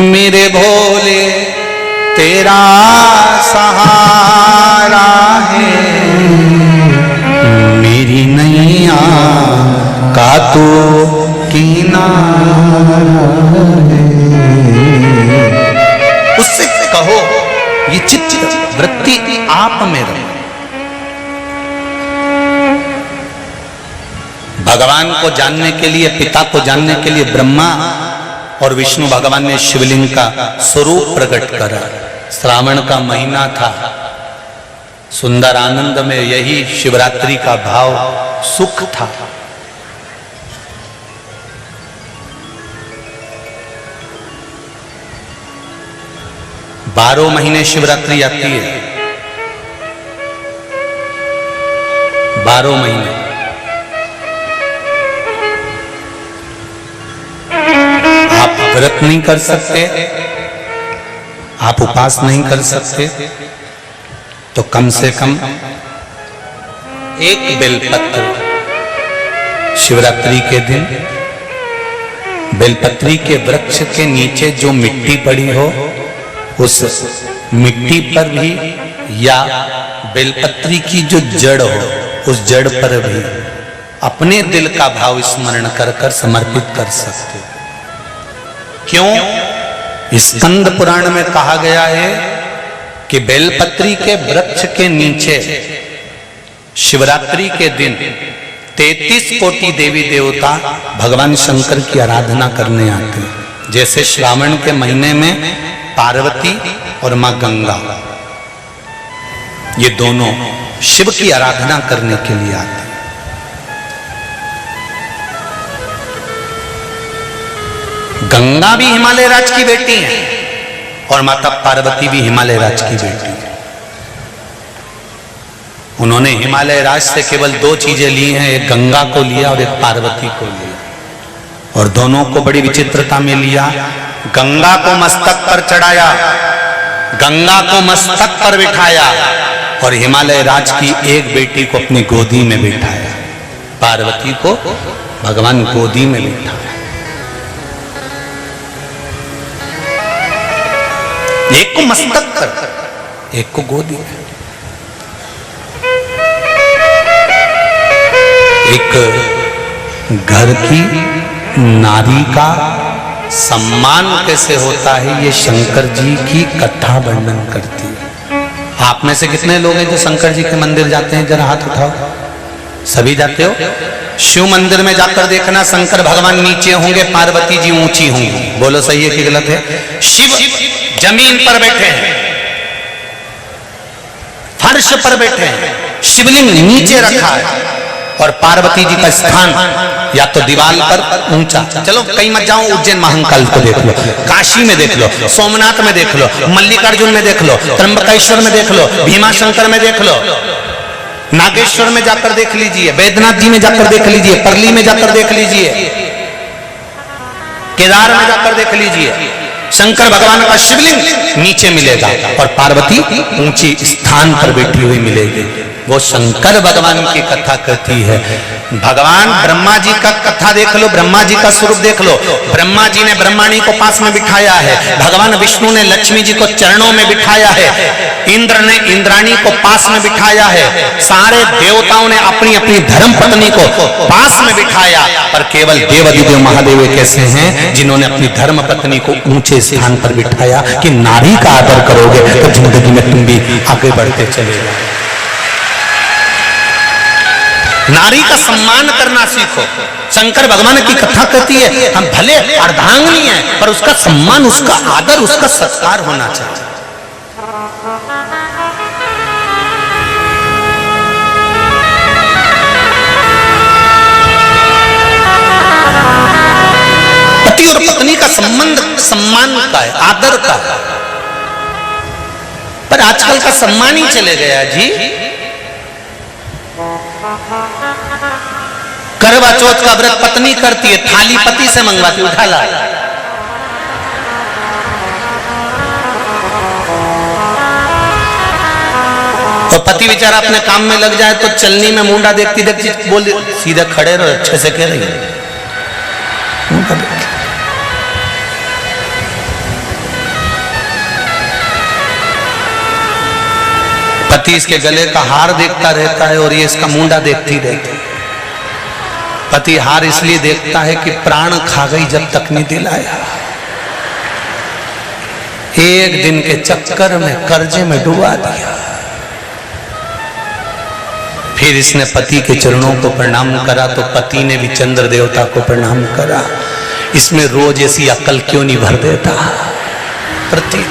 मेरे भोले तेरा सहारा है, मेरी नैया का तो किनारा है। उससे कहो ये चित्त वृत्ति आप में रहे। भगवान को जानने के लिए, पिता को जानने के लिए ब्रह्मा और विष्णु भगवान ने शिवलिंग का स्वरूप प्रकट करा। श्रावण का महीना था, सुंदर आनंद में यही शिवरात्रि का भाव सुख था। बारह महीने शिवरात्रि आती है, 12 महीने। आप व्रत नहीं कर सकते, आप उपास नहीं कर सकते, तो कम से कम एक बेलपत्र शिवरात्रि के दिन बेलपत्री के वृक्ष के नीचे जो मिट्टी पड़ी हो उस मिट्टी पर भी, या बेलपत्री की जो जड़ हो उस जड़ पर भी अपने दिल का भाव स्मरण कर कर समर्पित कर सकते। क्यों? स्कंद पुराण में कहा गया है कि बेलपत्री के वृक्ष के नीचे शिवरात्रि के दिन 33 कोटि देवी देवता भगवान शंकर की आराधना करने आते हैं। जैसे श्रावण के महीने में पार्वती और मां गंगा, ये दोनों शिव की आराधना करने के लिए आते हैं। गंगा भी हिमालय राज की बेटी है और माता पार्वती भी हिमालय राज की बेटी है। उन्होंने हिमालय राज से केवल 2 चीजें ली हैं, एक गंगा को लिया और एक पार्वती को लिया, और दोनों को बड़ी विचित्रता में लिया। गंगा को मस्तक पर चढ़ाया, गंगा को मस्तक पर बिठाया, और हिमालय राज की एक बेटी को अपनी गोदी में बिठाया, पार्वती को भगवान गोदी में बिठाया। एक को मस्तक पर, एक को गोदी में। एक घर की नारी का सम्मान कैसे होता है, ये शंकर जी की कथा वर्णन करती है। आप में से कितने लोग हैं जो शंकर जी के मंदिर जाते हैं? जरा हाथ उठाओ। सभी जाते हो? शिव मंदिर में जाकर देखना, शंकर भगवान नीचे होंगे, पार्वती जी ऊंची होंगी। बोलो सही है कि गलत है? शिव जमीन पर बैठे हैं, फर्श फर्श पर बैठे हैं, शिवलिंग नीचे रखा है और पार्वती जी का स्थान या तो दीवार पर ऊंचा। चलो कहीं मत जाओ, उज्जैन महाकाल को देख लो, काशी में देख लो, सोमनाथ में देख लो, मल्लिकार्जुन में देख लो, त्र्यंबकेश्वर में देख लो, भीमाशंकर में देख लो, नागेश्वर में जाकर देख लीजिए, बैद्यनाथ जी में जाकर देख लीजिए, परली में जाकर देख लीजिए, केदार में जाकर देख लीजिए, शंकर भगवान का शिवलिंग नीचे मिलेगा और पार्वती ऊंची स्थान पर बैठी हुई मिलेगी। वो शंकर भगवान की कथा कहती है। भगवान ब्रह्मा जी का कथा देख लो, ब्रह्मा जी का स्वरूप देख लो। ब्रह्मा जी ने ब्रह्माणी को पास में बिठाया है, भगवान विष्णु ने लक्ष्मी जी को चरणों में बिठाया है, इंद्र ने इंद्राणी को पास में बिठाया है, सारे देवताओं ने अपनी अपनी धर्म पत्नी को पास में बिठाया, पर केवल देवाधिदेव महादेव कैसे हैं जिन्होंने अपनी धर्म पत्नी को ऊंचे स्थान पर बिठाया कि नारी का आदर करोगे तो जिंदगी में तुम भी आगे बढ़ते चलेगा। नारी का सम्मान करना सीखो। शंकर भगवान की कथा कहती है हम भले अर्धांगिनी हैं पर उसका सम्मान, उसका आदर, उसका सत्कार होना चाहिए। पति और पत्नी का संबंध सम्मान का है, आदर का है, पर आजकल का सम्मान ही चले गया जी। करवा चौथ का व्रत पत्नी करती है, थाली पति से मंगवाती, उठा ला। तो पति बेचारा अपने काम में लग जाए तो चलनी में मुंडा देखती देखती बोल सीधे खड़े रहो, अच्छे से कह रही है। पति इसके गले का हार देखता रहता है और ये इसका मुंडा देखती रहती है। पति हार इसलिए देखता है कि प्राण खा गई जब तक नहीं दिलाया। एक दिन के चक्कर में कर्जे में डुबा दिया। फिर इसने पति के चरणों को प्रणाम करा तो पति ने भी चंद्र देवता को प्रणाम करा। इसमें रोज ऐसी अकल क्यों नहीं भर देता? प्रतिदिन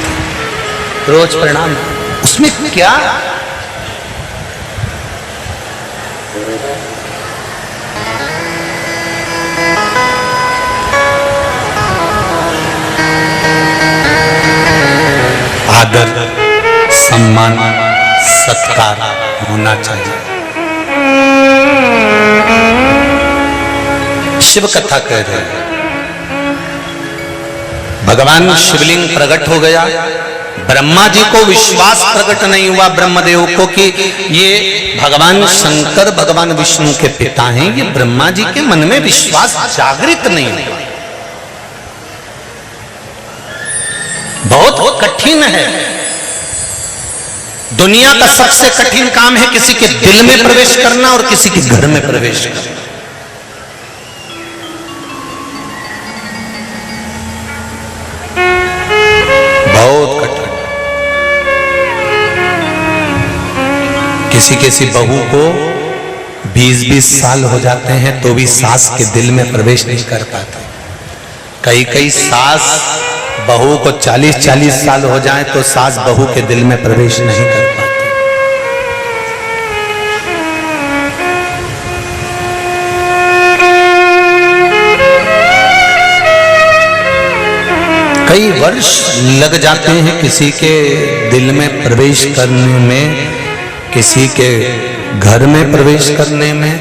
रोज प्रणाम, उसमें क्या? आदर, सम्मान, सत्कार होना चाहिए। शिव कथा कह रहे हैं, भगवान शिवलिंग प्रकट हो गया। ब्रह्मा जी को विश्वास प्रकट नहीं हुआ, ब्रह्मदेव को, कि ये भगवान शंकर भगवान विष्णु के पिता हैं। ये ब्रह्मा जी के मन में विश्वास जागृत नहीं हुआ। बहुत कठिन है। दुनिया का सबसे कठिन काम है किसी के दिल में प्रवेश करना और किसी के घर में प्रवेश करना। बहुत कठिन। किसी बहू को 20-20 साल हो जाते हैं तो भी सास के दिल में प्रवेश नहीं कर पाते। कई सास बहू को 40-40 साल हो जाए तो सास बहू के दिल में प्रवेश नहीं कर पाती। कई वर्ष लग जाते हैं किसी के दिल में प्रवेश करने में, किसी के घर में प्रवेश करने में।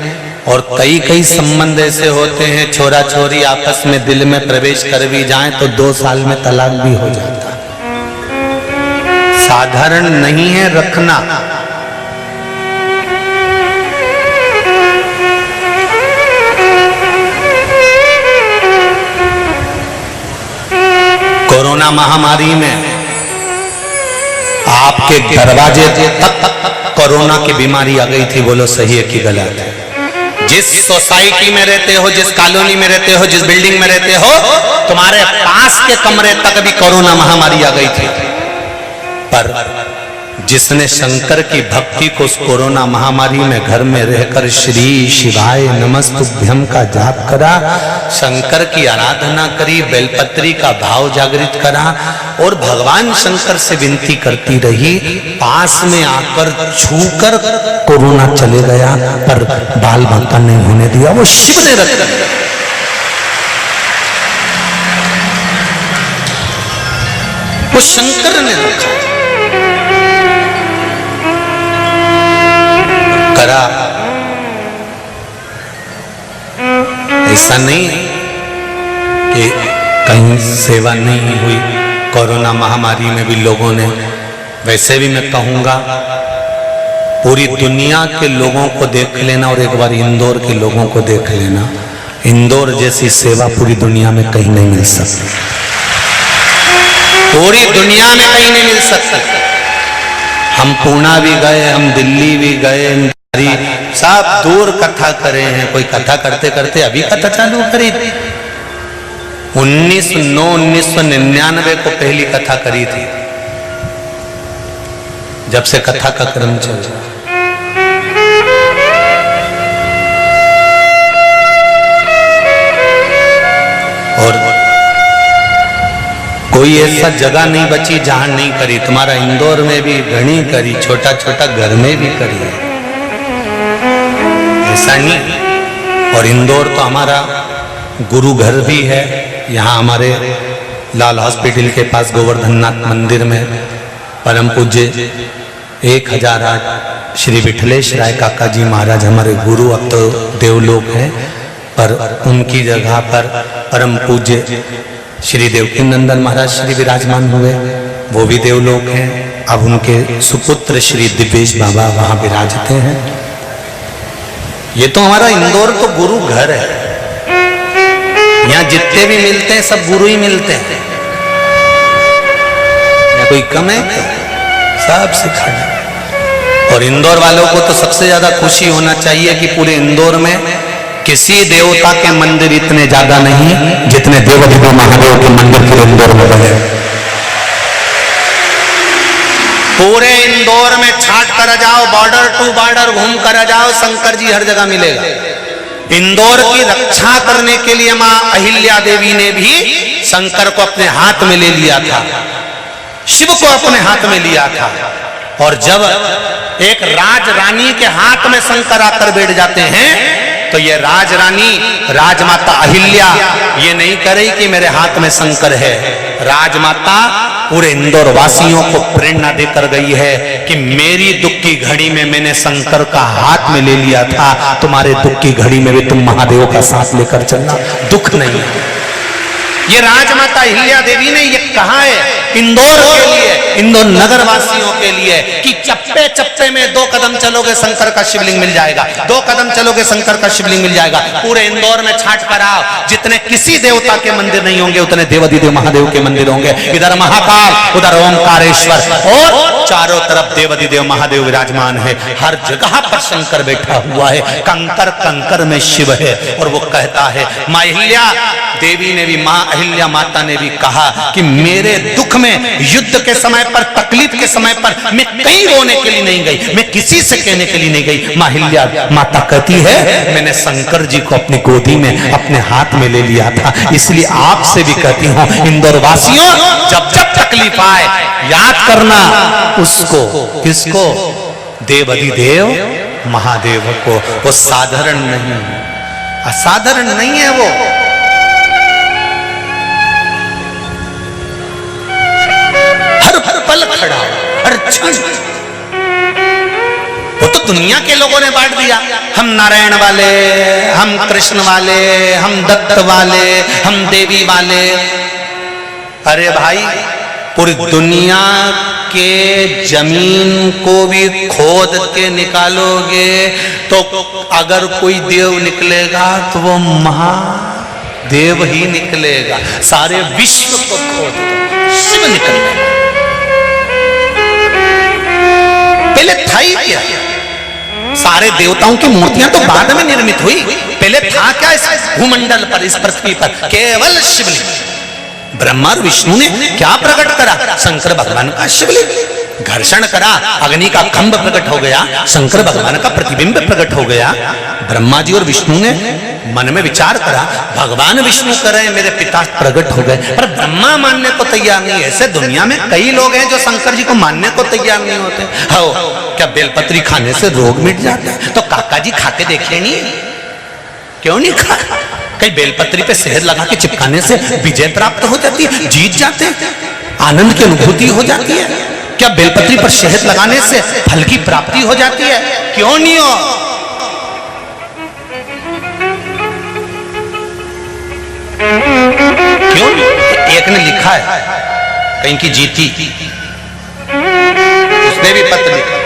और कई संबंध ऐसे होते हैं छोरा छोरी आपस में दिल में प्रवेश कर भी जाएं तो 2 साल में तलाक भी हो जाता। साधारण नहीं है रखना। कोरोना महामारी में आपके दरवाजे तक कोरोना की बीमारी आ गई थी। बोलो सही है कि गलत है? जिस सोसाइटी में रहते हो, जिस कॉलोनी में रहते हो, जिस बिल्डिंग में रहते हो, तुम्हारे पास के कमरे तक भी कोरोना महामारी आ गई थी। पर जिसने शंकर की भक्ति को उस कोरोना महामारी में घर में रहकर श्री शिवाय नमस्तुभ्यम का जाप करा, शंकर की आराधना करी, बेलपत्री का भाव जागृत करा और भगवान शंकर से विनती करती रही, पास में आकर छूकर कोरोना चले गया पर बाल बांका नहीं होने दिया। वो शिव ने रखा, वो शंकर ने रखा, करा। ऐसा नहीं कि कहीं सेवा नहीं हुई कोरोना महामारी में भी लोगों ने। वैसे भी मैं कहूंगा पूरी दुनिया के लोगों को देख लेना और एक बार इंदौर के लोगों को देख लेना, इंदौर जैसी सेवा पूरी दुनिया में कहीं नहीं मिल सकती, पूरी दुनिया में कहीं नहीं मिल सकती। हम पूना भी गए, हम दिल्ली भी गए, सब दूर कथा करे हैं। कोई कथा करते करते अभी कथा चालू करी, 1999 को पहली कथा करी थी, जब से कथा का क्रम चल रहा। और कोई ऐसा जगह नहीं बची जहां नहीं करी। तुम्हारा इंदौर में भी घनी करी, छोटा छोटा घर में भी करी, ऐसा नहीं। और इंदौर तो हमारा गुरु घर भी है। यहाँ हमारे लाल हॉस्पिटल के पास गोवर्धननाथ मंदिर में परम पूज्य 1008 श्री विठलेश राय काका जी महाराज हमारे गुरु, अब तो देवलोक हैं, पर उनकी जगह पर परम पूज्य श्री देवकी नंदन महाराज श्री विराजमान हुए, वो भी देवलोक हैं। अब उनके सुपुत्र श्री दिव्येश बाबा वहां विराजते हैं। ये तो हमारा इंदौर तो गुरु घर है। यहाँ जितने भी मिलते हैं सब गुरु ही मिलते हैं, या कोई कम है? सब सिखाना। और इंदौर वालों को तो सबसे ज्यादा खुशी होना चाहिए कि पूरे इंदौर में किसी देवता के मंदिर इतने ज्यादा नहीं जितने देवाधिदेव महादेव के मंदिर पूरे इंदौर में बने। पूरे इंदौर में छाट कर जाओ, बॉर्डर टू बॉर्डर घूम कर जाओ, शंकर जी हर जगह मिलेगा। इंदौर की रक्षा करने के लिए मां अहिल्या देवी ने भी शंकर को अपने हाथ में ले लिया था, शिव को अपने हाथ में लिया था। और जब एक राजरानी के हाथ में शंकर आकर बैठ जाते हैं तो ये राजरानी राजमाता अहिल्या ये नहीं कह रही कि मेरे हाथ में शंकर है। राजमाता पूरे इंदौर वासियों को प्रेरणा देकर गई है कि मेरी दुख की घड़ी में मैंने शंकर का हाथ में ले लिया था, तुम्हारे दुख की घड़ी में भी तुम महादेव का साथ लेकर चलना, दुख नहीं है। ये राजमाता अहिल्या देवी ने ये कहा है इंदौर के लिए, इंदौर नगर वासियों के लिए कि चप्पे चप्पे में 2 कदम चलोगे शंकर का शिवलिंग मिल जाएगा, 2 कदम चलोगे शंकर का शिवलिंग मिल जाएगा। पूरे इंदौर में छाट कराओ, जितने किसी देवता के मंदिर नहीं होंगे उतने देवाधिदेव महादेव के मंदिर होंगे। इधर महाकाल, उधर ओंकारेश्वर और चारों तरफ देवाधिदेव महादेव विराजमान है। हर जगह पर शंकर बैठा हुआ है, कंकर कंकर में शिव है। और वो कहता है, मां अहिल्या देवी ने भी, मां अहिल्या माता ने भी कहा कि मेरे दुख में, युद्ध के समय पर, तकलीफ के समय पर मैं कहीं रोने के लिए नहीं गई, मैं किसी से कहने के लिए नहीं गई। मां अहिल्या माता कहती है मैंने शंकर जी को अपनी गोदी में अपने हाथ में ले लिया था। इसलिए आपसे भी कहती हूं इंदौर वासियों, जब जब तकलीफ आए याद करना उसको, किसको? देवाधिदेव महादेव को। वो साधारण नहीं, असाधारण नहीं है वो। हर पल खड़ा, हर क्षण। वो तो दुनिया के लोगों ने बांट दिया, हम नारायण वाले, हम कृष्ण वाले, हम दत्त वाले, हम देवी वाले। अरे भाई, पूरी दुनिया के जमीन को भी खोद के निकालोगे तो अगर कोई देव निकलेगा तो वो महादेव ही निकलेगा। सारे विश्व को खोद दो, शिव निकलेगा। पहले था ही क्या? सारे देवताओं की मूर्तियां तो बाद में निर्मित हुई, पहले था क्या इस भूमंडल पर, इस पृथ्वी पर? केवल शिवलिंग। ब्रह्मा और विष्णु ने क्या प्रकट करा? शंकर भगवान का शिवलिंग। घर्षण करा, अग्नि का खंभ प्रकट हो गया, शंकर भगवान का प्रतिबिंब प्रकट हो गया। ब्रह्मा जी और विष्णु ने मन में विचार करा, भगवान विष्णु करें मेरे पिता प्रकट हो गए, पर ब्रह्मा मानने को तैयार नहीं। ऐसे दुनिया में कई लोग हैं जो शंकर जी को मानने को तैयार नहीं होते। हो क्या बेलपत्री खाने से रोग मिट जाता है? तो काका जी खा के देखे नहीं, क्यों नहीं खा? कई बेलपत्री पे शहद लगा के चिपकाने से विजय प्राप्त हो जाती है, जीत जाते हैं, आनंद की अनुभूति हो जाती है। क्या बेलपत्री पर शहद लगाने से फल की प्राप्ति हो जाती है? क्यों नहीं हो? क्यों? एक ने लिखा है कहीं की जीती, उसने भी पत्र लिखा,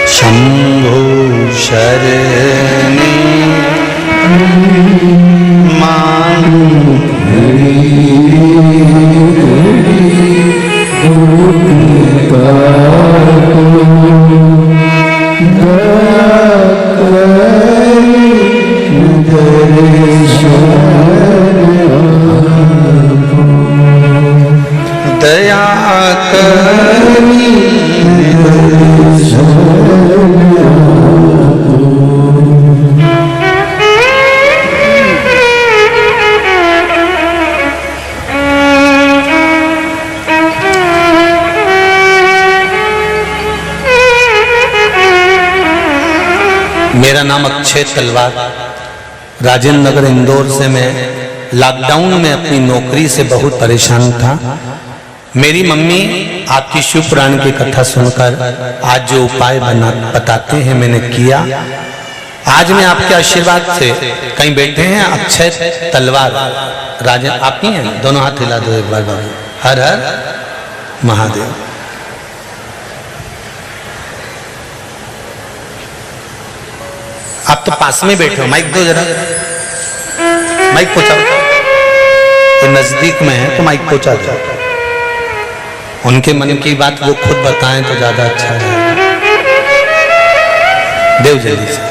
शंभो शरणे दया मेरा नाम अक्षय तलवार, राजेंद्र नगर इंदौर से मैं लॉकडाउन में अपनी नौकरी से बहुत परेशान था। मेरी मम्मी आपकी शिव पुराण की कथा सुनकर आज जो उपाय बताते हैं मैंने किया। आज मैं आपके आशीर्वाद से, कहीं बैठे हैं अक्षय तलवार, राजन आप ही हैं, दोनों हाथ हिला दो एक बार बाबू। हर हर महादेव। आप तो पास में बैठे हो, माइक दो जरा, माइक पहुंचाओ, तो नजदीक में है तो माइक पहुंचा दो। उनके मन की बात वो खुद बताएं तो ज्यादा अच्छा है। देव जल्दी से।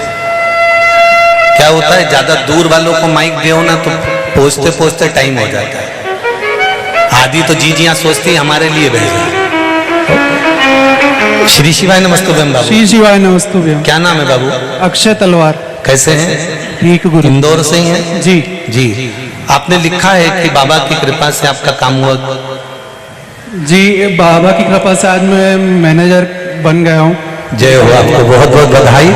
क्या होता है, ज्यादा दूर वालों को माइक दो ना तो पहुंचते पहुंचते टाइम हो जाता है। आदि तो जीजियां सोचती हमारे लिए भेजा। श्री शिवाय नमस्तुभ्यम बाबू। श्री शिवाय नमस्तुभ्यम। क्या नाम है बाबू? अक्षय तलवार। कैसे हैं? ठीक गुरु। इंदौर से ही हैं? जी जी। आपने लिखा है कि बाबा की कृपा से आपका काम हुआ। जी, बाबा की कृपा से आज मैं मैनेजर बन गया हूँ। जय हो, आपको बहुत बहुत बधाई।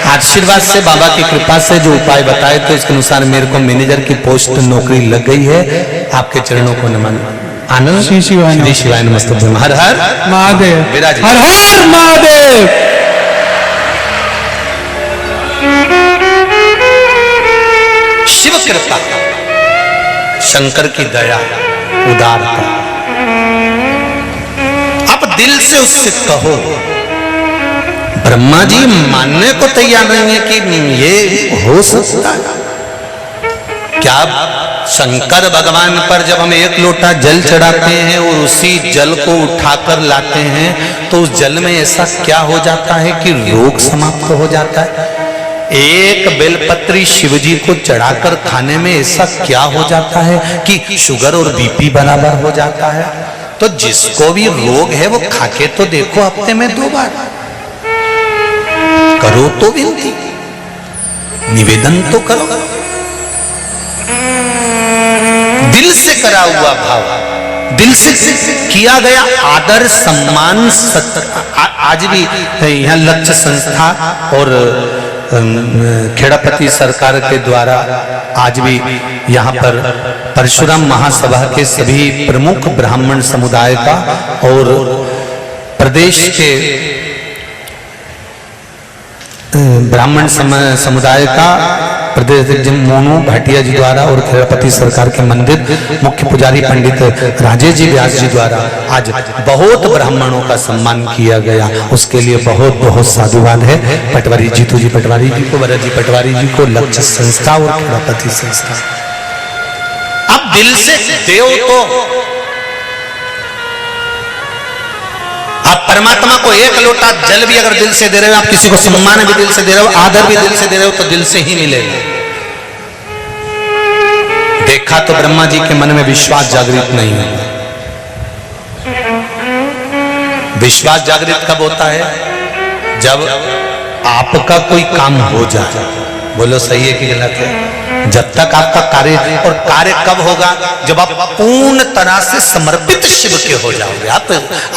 आशीर्वाद से बाबा की कृपा से जो उपाय बताए तो इसके अनुसार मेरे को मैनेजर की पोस्ट नौकरी लग गई है। आपके चरणों को नमन। आनंद। श्री शिवाय नमस्तुभ्यम। हर हर महादेव। विराज। हर हर महादेव। शिव कृपा, शंकर की दया, उदारता। आप दिल से उससे कहो। ब्रह्मा जी मानने को तैयार नहीं है कि ये हो सकता है। क्या शंकर भगवान पर जब हम एक लोटा जल चढ़ाते हैं और उसी जल को उठाकर लाते हैं तो उस जल में ऐसा क्या हो जाता है कि रोग समाप्त हो जाता है। एक बेलपत्री शिवजी को चढ़ाकर खाने में ऐसा क्या हो जाता है कि शुगर और बीपी बराबर हो जाता है। तो जिसको भी रोग है वो खाके तो देखो, हफ्ते में 2 बार करो तो विनती, निवेदन तो करो। दिल से करा हुआ भाव, दिल से किया गया आदर सम्मान आज भी यहाँ लक्ष्य संस्था और खेड़ापति सरकार के द्वारा आज भी यहाँ पर परशुराम महासभा के सभी प्रमुख ब्राह्मण समुदाय का और प्रदेश के ब्राह्मण समुदाय का प्रदेश मोनू भाटिया जी द्वारा और खेड़ापति सरकार के मंदिर मुख्य पुजारी पंडित राजेश जी व्यास जी द्वारा आज बहुत ब्राह्मणों का सम्मान किया गया, उसके लिए बहुत बहुत साधुवाद है। पटवारी जीतू जी पटवारी जी को, भरत जी पटवारी जी को, लक्ष्य संस्था और खेड़ापति संस्था। अब दिल से देव तो आप परमात्मा को एक लोटा जल भी अगर दिल से दे रहे हो, आप किसी को सम्मान भी दिल से दे रहे हो, आदर भी दिल से दे रहे हो, तो दिल से ही मिलेगा। देखा तो ब्रह्मा जी के मन में विश्वास जागृत नहीं होगा। विश्वास जागृत कब होता है? जब आपका कोई काम हो जाए। बोलो सही है कि गलत है? जब तक आपका कार्य, और कार्य कब होगा? जब आप पूर्ण तरह से समर्पित शिव के हो जाओगे। आप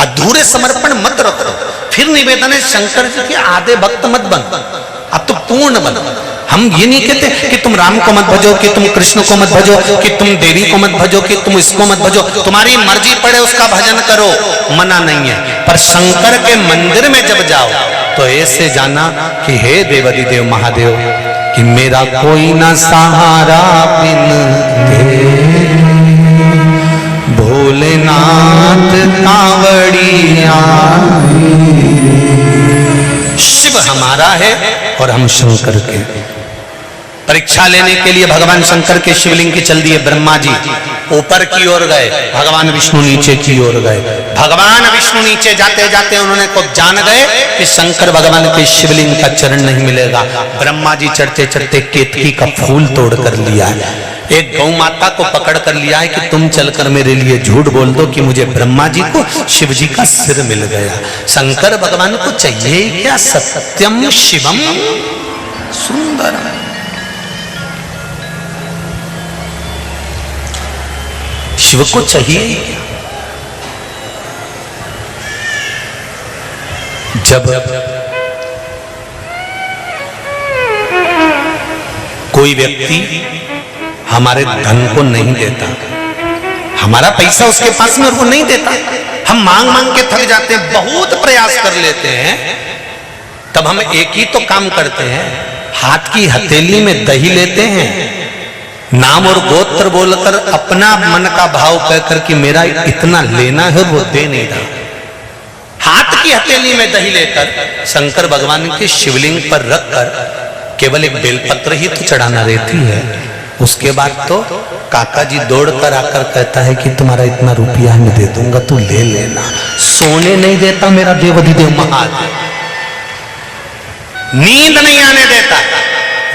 अधूरे समर्पण मत रखो। फिर निवेदन है शंकर जी के आधे भक्त मत बन, अब तो पूर्ण बन। हम ये नहीं कहते कि तुम राम को मत भजो, कि तुम कृष्ण को मत भजो, कि तुम देवी को मत भजो, कि तुम इसको मत भजो। तुम्हारी मर्जी पड़े उसका भजन करो, मना नहीं है। पर शंकर के मंदिर में जब जाओ तो ऐसे जाना कि हे देवाधिदेव महादेव, कि मेरा कोई ना सहारा बिन तेरे, भोलेनाथ कांवड़िया। शिव हमारा है और हम शंकर के। परीक्षा लेने के लिए भगवान शंकर के शिवलिंग की चल दिए। ब्रह्मा जी ऊपर की ओर गए, भगवान विष्णु नीचे की ओर गए। भगवान विष्णु नीचे जाते जाते उन्होंने को जान गए कि शंकर भगवान के शिवलिंग का चरण नहीं मिलेगा। ब्रह्मा जी चढ़ते चढ़ते केतकी का फूल तोड़ कर लिया है। एक गौ माता को पकड़ कर लिया है कि तुम चलकर मेरे लिए झूठ बोल दो कि मुझे ब्रह्मा जी को शिव जी का सिर मिल गया। शंकर भगवान को चाहिए क्या? सत्यम शिवम सुंदरम। शिव को चाहिए क्या? जब कोई व्यक्ति हमारे धन को नहीं देता, हमारा पैसा उसके पास में और वो नहीं देता, हम मांग मांग के थक जाते हैं, बहुत प्रयास कर लेते हैं, तब हम एक ही तो काम करते हैं, हाथ की हथेली में दही लेते हैं, नाम और गोत्र बोलकर अपना मन का भाव कहकर कि मेरा इतना लेना है, वो दे नहीं रहा। हाथ की हथेली में दही लेकर शंकर भगवान के शिवलिंग पर रखकर केवल एक बेलपत्र ही तो चढ़ाना रहती है। उसके बाद तो काका जी दौड़कर आकर कहता है कि तुम्हारा इतना रुपया मैं दे दूंगा, तू ले लेना। सोने नहीं देता मेरा देवाधिदेव महादेव, नींद नहीं आने देता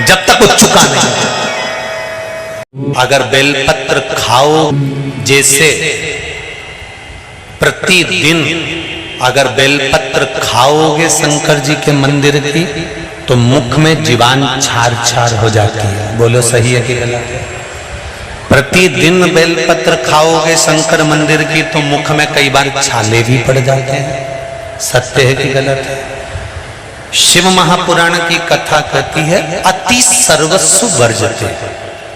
जब तक वो चुका नहीं। अगर बेलपत्र खाओ, जैसे प्रतिदिन अगर बेलपत्र खाओगे शंकर जी के मंदिर की, तो मुख में जीवान छार छार हो जाती है। बोलो सही है कि गलत है? प्रतिदिन बेलपत्र खाओगे शंकर मंदिर की तो मुख में कई बार छाले भी पड़ जाते हैं। सत्य है कि गलत है? शिव महापुराण की कथा कहती है अति सर्वस्व वर्जते।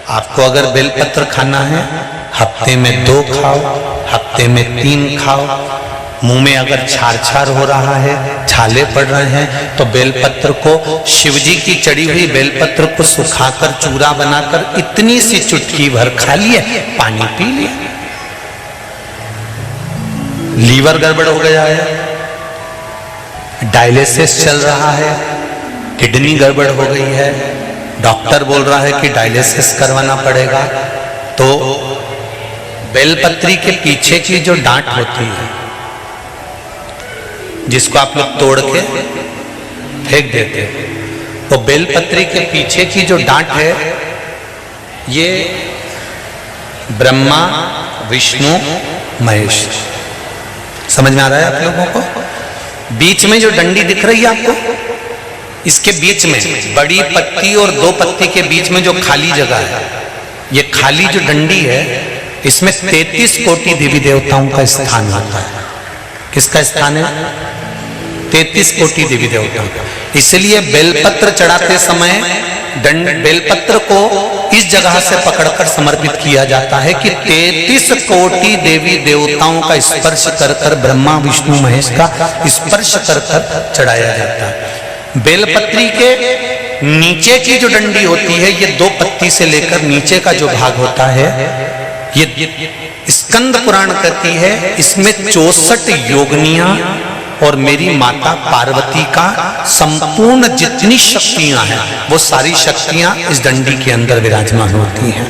आपको अगर बेलपत्र खाना है, हफ्ते में 2 खाओ, हफ्ते में 3 खाओ। मुंह में अगर छार छार हो रहा है, छाले पड़ रहे हैं, तो बेलपत्र को, शिवजी की चढ़ी हुई बेलपत्र को सुखाकर चूरा बनाकर इतनी सी चुटकी भर खा लिए, पानी पी लिया। लीवर गड़बड़ हो गया है, डायलिसिस चल रहा है, किडनी गड़बड़ हो गई है, डॉक्टर बोल रहा है कि डायलिसिस करवाना पड़ेगा, तो बेलपत्री के पीछे की जो डांट होती है, जिसको आप लोग तोड़ के फेंक देते हैं, तो बेलपत्री के पीछे की जो डांट है, ये ब्रह्मा विष्णु महेश। समझ में आ रहा है आप लोगों को? बीच में जो डंडी दिख रही है आपको, इसके बीच में बड़ी पत्ती और 2 पत्ती के बीच में जो खाली जगह है, ये खाली जो डंडी है, इसमें 33 कोटि देवी देवताओं का स्थान होता है। किसका स्थान है? 33 कोटि देवी देवताओं का। इसलिए बेलपत्र चढ़ाते समय बेलपत्र को इस जगह से पकड़कर समर्पित किया जाता है कि 33 कोटि देवी देवताओं का स्पर्श कर कर, ब्रह्मा विष्णु महेश का स्पर्श कर कर चढ़ाया जाता है। बेलपत्री के नीचे की जो डंडी होती है, ये 2 पत्ती से लेकर नीचे का जो भाग होता है, ये स्कंद पुराण कहती है, इसमें 64 योगनियां और मेरी माता पार्वती का संपूर्ण जितनी शक्तियां हैं, वो सारी शक्तियां इस डंडी के अंदर विराजमान होती हैं।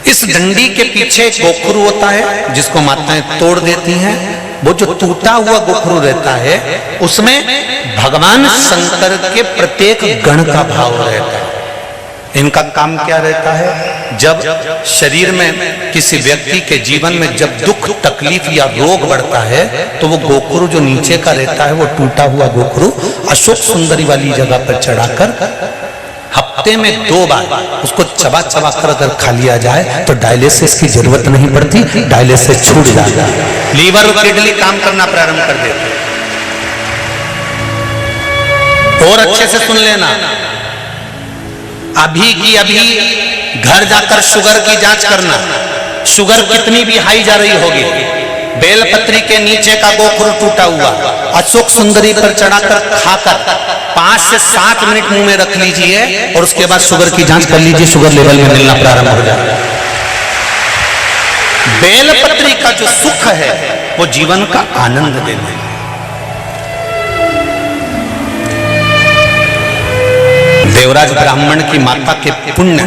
इस डंडी के पीछे एक गोखरू होता है जिसको माताएं तोड़ देती हैं। वो जो टूटा हुआ गोखरू रहता है, उसमें भगवान शंकर के प्रत्येक गण का भाव रहता है। इनका काम क्या रहता है? जब शरीर में किसी व्यक्ति के जीवन में जब दुख, तकलीफ या रोग बढ़ता है, तो वो गोखरू जो नीचे का रहता है, वो टूटा हुआ गोखरू अशोक सुंदरी वाली जगह पर चढ़ाकर हफ्ते में 2 बार उसको चबा चबा कर अगर खा लिया जाए तो डायलिसिस की जरूरत नहीं पड़ती, डायलिसिस छूट जाता है, लीवर और किडनी काम करना प्रारंभ कर देते। और अच्छे से सुन लेना, अभी की अभी घर जाकर शुगर की जांच करना, शुगर कितनी भी हाई जा रही होगी, बेलपत्री के नीचे का गोखरू टूटा हुआ अशोक सुंदरी पर चढ़ाकर खाकर 5 से 7 मिनट मुंह में रख लीजिए और उसके बाद शुगर की जांच कर लीजिए, शुगर लेवल में मिलना प्रारंभ हो जाएगा। बेलपत्री का जो सुख है वो जीवन का आनंद देना है। देवराज ब्राह्मण की माता के पुण्य,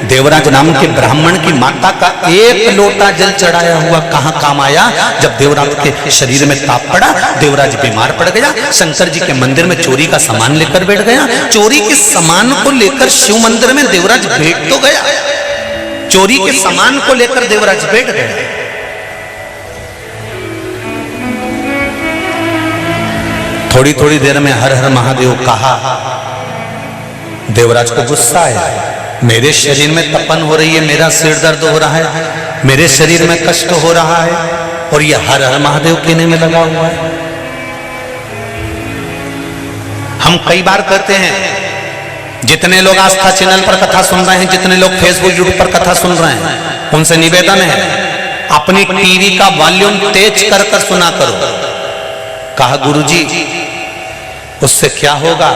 देवराज नाम के ब्राह्मण की माता का 1 लोटा जल चढ़ाया हुआ कहां काम आया? जब देवराज के शरीर में ताप पड़ा, देवराज बीमार पड़ गया, शंकर जी के मंदिर में चोरी का सामान लेकर बैठ गया। चोरी के सामान को लेकर शिव मंदिर में देवराज बैठ तो गया, चोरी के सामान को लेकर देवराज बैठ गया। थोड़ी थोड़ी देर में हर हर महादेव कहा। देवराज को गुस्सा आया, मेरे शरीर में तपन हो रही है, मेरा सिर दर्द हो रहा है, मेरे शरीर में कष्ट हो रहा है, और ये हर हर महादेव कहने में लगा हुआ है। हम कई बार कहते हैं, जितने लोग आस्था चैनल पर कथा सुन रहे हैं, जितने लोग फेसबुक यूट्यूब पर कथा सुन रहे हैं, उनसे निवेदन है, अपनी टीवी का वॉल्यूम तेज कर कर सुना करो। कहा गुरुजी उससे क्या होगा?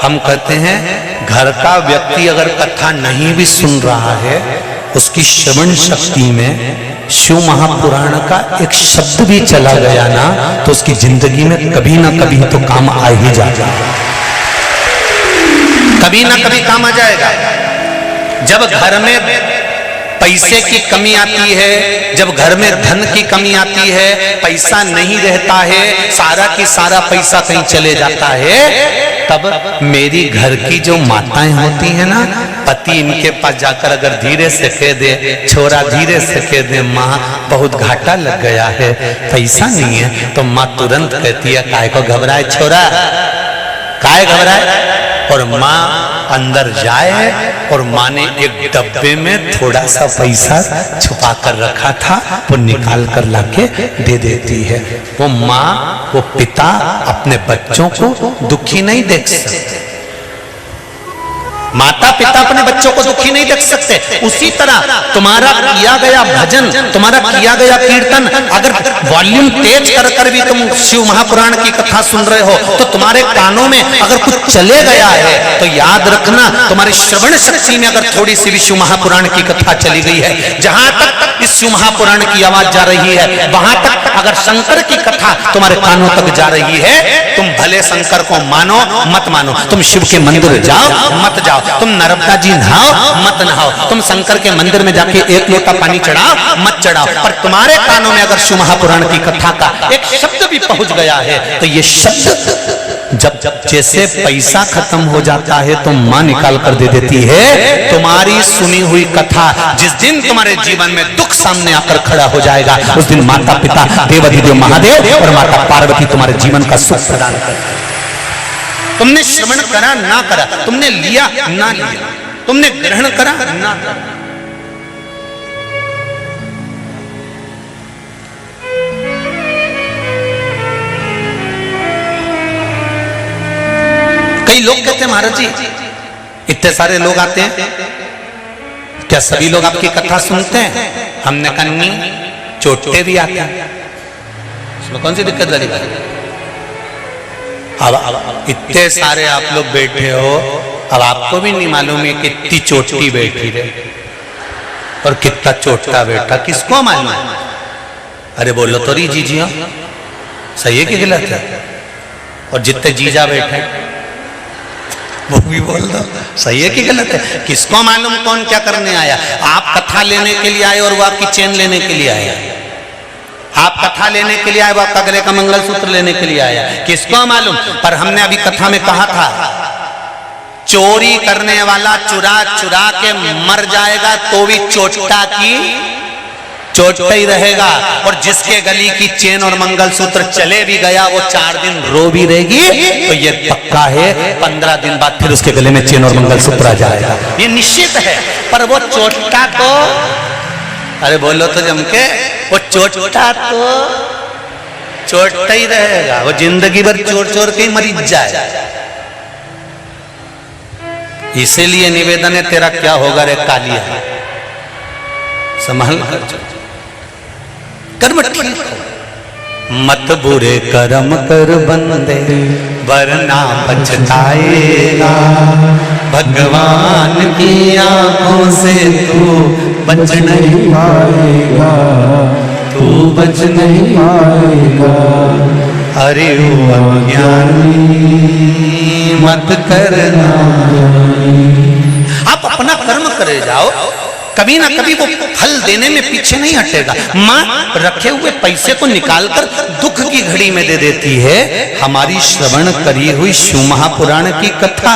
हम कहते हैं, घर का व्यक्ति अगर कथा नहीं भी सुन रहा है, उसकी श्रवण शक्ति में शिव महापुराण का एक शब्द भी चला गया ना, तो उसकी जिंदगी में कभी ना कभी तो काम आ ही जाएगा, कभी ना कभी काम आ जाएगा। जब घर में पैसे की कमी आती है, जब घर में धन की कमी आती है, पैसा नहीं रहता है, सारा की सारा पैसा कहीं चले जाता है, तब मेरी घर की जो माताएं होती हैं ना, पति इनके पास जाकर अगर धीरे से कह दे, छोरा धीरे से कह दे, माँ बहुत घाटा लग गया है, पैसा नहीं है, तो माँ तुरंत कहती है, काय को घबराए छोरा, काय घबराए? और माँ अंदर जाए और माँ ने एक डब्बे में थोड़ा सा पैसा छुपा कर रखा था, वो निकाल कर लाके दे देती है। वो माँ, वो पिता अपने बच्चों को दुखी नहीं देख सकते, माता पिता अपने बच्चों को दुखी नहीं देख सकते। उसी तरह तुम्हारा किया गया भजन, तुम्हारा किया गया कीर्तन, अगर वॉल्यूम तेज कर कर भी तुम शिव महापुराण की कथा सुन रहे हो, तो तुम्हारे कानों में अगर कुछ चले गया है, तो याद रखना, तुम्हारी श्रवण शक्ति में अगर थोड़ी सी भी शिव महापुराण की कथा चली गई है, जहां तक इस शिव महापुराण की आवाज जा रही है, वहां तक अगर शंकर की कथा तुम्हारे कानों तक जा रही है, तुम भले शंकर को मानो मत मानो, तुम शिव के मंदिर जाओ मत जाओ, तुम नर्मदा जी नहाओ मत नहाओ, तुम शंकर के मंदिर में जाके 1 लोटा पानी चढ़ाओ मत चढ़ाओ, पर तुम्हारे कानों में अगर शिव महापुराण की कथा का एक शब्द भी पहुंच गया है, तो ये शब्द जब जैसे पैसा खत्म हो जाता है तो मां निकाल कर दे देती है। तुम्हारी सुनी हुई कथा जिस दिन तुम्हारे जीवन में दुख सामने आकर खड़ा हो जाएगा, उस दिन माता पिता देवाधिदेव महादेव और माता पार्वती तुम्हारे जीवन का सुख प्रदान करेंगे। तुमने श्रवण करा ना करा, तुमने लिया ना लिया, तुमने ग्रहण करा ना करा, कई लोग कहते हैं महाराज जी इतने सारे लोग आते हैं, क्या सभी लोग आपकी कथा सुनते हैं? हमने कहा नहीं, चोटे भी आते हैं, इसमें कौन सी दिक्कत वाली बात? अब इतने सारे आप लोग बैठे हो, अब आपको भी नहीं मालूम है कितनी चोटी बैठी रहे और कितना चोटा बैठा, किसको मालूम? अरे बोलो तो रही जीजिया, सही है कि गलत है? और जितने जीजा बैठे वो भी बोल दो, सही है कि गलत है? किसको मालूम कौन क्या करने आया? आप कथा लेने के लिए आए और वो आपकी चेन लेने के लिए आया। आप कथा लेने के लिए आए, वो आपका गले का मंगलसूत्र लेने के लिए आया, किसको मालूम? पर हमने अभी कथा में कहा था, चोरी करने वाला चुरा चुरा के मर जाएगा तो भी चोटा की चोटा ही रहेगा, और जिसके गली की चेन और मंगलसूत्र चले भी गया वो 4 दिन रो भी रहेगी। तो ये पक्का है 15 दिन बाद फिर उसके गले में चेन और मंगलसूत्र आ जाएगा, ये निश्चित है। पर वो चोटा तो, अरे बोलो तो जम के, वो चोटा तो चोटा ही रहेगा, वो जिंदगी भर चोर चोर के ही मरीज जाए। इसीलिए निवेदन है, तेरा क्या होगा रे कालिया, संभाल कर्म ठीक हो, मत बुरे कर्म कर बंदे वरना पछताएगा। भगवान की आंखों से तू बच नहीं पाएगा, तू बच नहीं पाएगा। अरे वो अज्ञानी मत करना, आप अपना कर्म करे जाओ, कभी ना कभी वो फल देने में पीछे नहीं हटेगा। माँ रखे हुए पैसे को निकालकर दुख की घड़ी में दे देती है। हमारी श्रवण करी हुई शिव महापुराण की कथा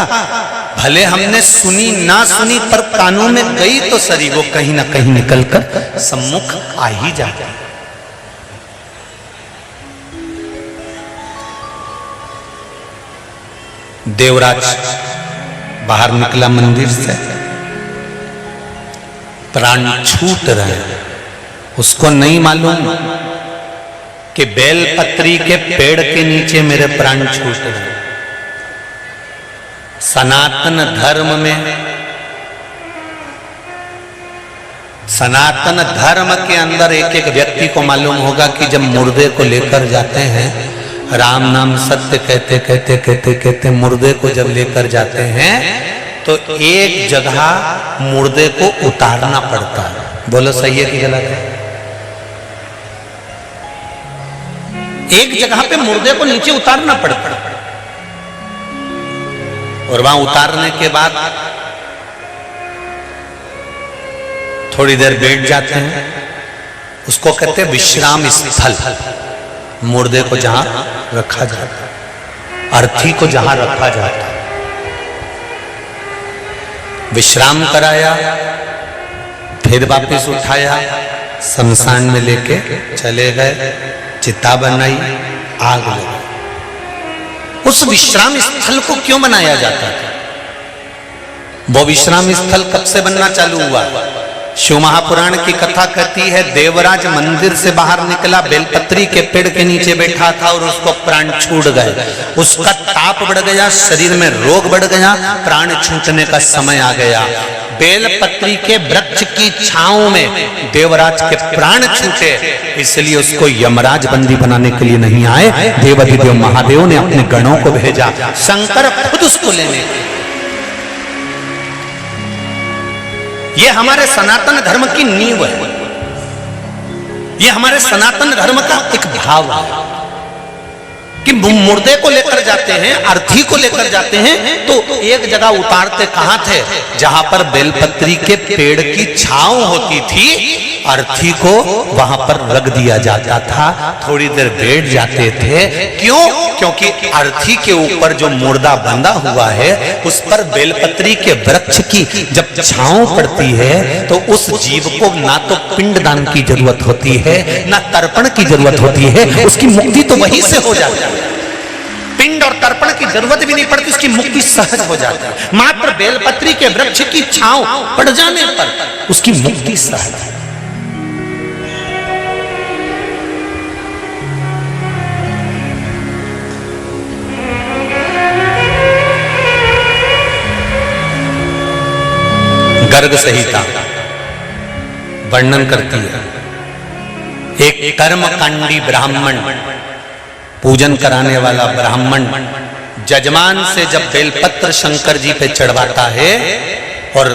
भले हमने सुनी ना सुनी, पर कानों में गई तो सरी, वो कहीं ना कहीं निकलकर सम्मुख आ ही जाती। देवराज बाहर निकला मंदिर से, प्राण छूट रहे, उसको नहीं मालूम कि बेलपत्री के पेड़ के नीचे मेरे प्राण छूट रहे। सनातन धर्म में, सनातन धर्म के अंदर एक एक व्यक्ति को मालूम होगा कि जब मुर्दे को लेकर जाते हैं, राम नाम सत्य कहते कहते कहते कहते मुर्दे को जब लेकर जाते हैं तो एक जगह मुर्दे को उतारना पड़ता है। बोलो सही है कि गलत है? एक जगह पे मुर्दे को नीचे उतारना पड़ता है, और वहां उतारने के बाद थोड़ी देर बैठ जाते हैं, उसको कहते हैं विश्राम स्थल। मुर्दे को जहां रखा जाता है, अर्थी को जहां रखा जाता है, विश्राम कराया, फिर वापस उठाया, शमशान में लेके चले गए, चिता बनाई, आग लगाई। उस विश्राम स्थल को क्यों बनाया जाता था? वो विश्राम स्थल कब से बनना चालू हुआ? शिव महापुराण की कथा कहती है, देवराज मंदिर से बाहर निकला, बेलपत्री के पेड़ के नीचे बैठा था और उसको प्राण छूट गए। उसका ताप बढ़ गया, शरीर में रोग बढ़ गया, प्राण छूटने का समय आ गया। बेलपत्री के वृक्ष की छांव में देवराज के प्राण छूटे, इसलिए उसको यमराज बंदी बनाने के लिए नहीं आए, देवाधिदेव महादेव ने अपने गणों को भेजा, शंकर खुद उसको लेने। ये हमारे सनातन धर्म की नींव है, ये हमारे सनातन धर्म का एक भाव है कि मुर्दे को लेकर जाते हैं, अर्थी को लेकर जाते हैं, तो एक जगह उतारते कहां थे? जहां पर बेलपत्री के पेड़ की छांव होती थी, अर्थी को वहां पर रख दिया जाता था, थोड़ी देर बैठ जाते थे। क्यों? क्योंकि अर्थी के ऊपर जो मुर्दा बंधा हुआ है, उस पर बेलपत्री के वृक्ष की जब छांव पड़ती है तो उस जीव को ना तो पिंडदान की जरूरत होती है, ना तर्पण की जरूरत होती है, उसकी मुक्ति तो वहीं से हो जाती है। पिंड और तर्पण की जरूरत भी नहीं पड़ती, उसकी मुक्ति सहज हो जाती है। मात्र बेलपत्री के वृक्ष की छांव पड़ जाने पर उसकी मुक्ति सहज है। गर्ग संहिता वर्णन करती है, एक कर्मकांडी ब्राह्मण पूजन कराने वाला ब्राह्मण जजमान से जब बेलपत्र शंकर जी पे चढ़वाता है और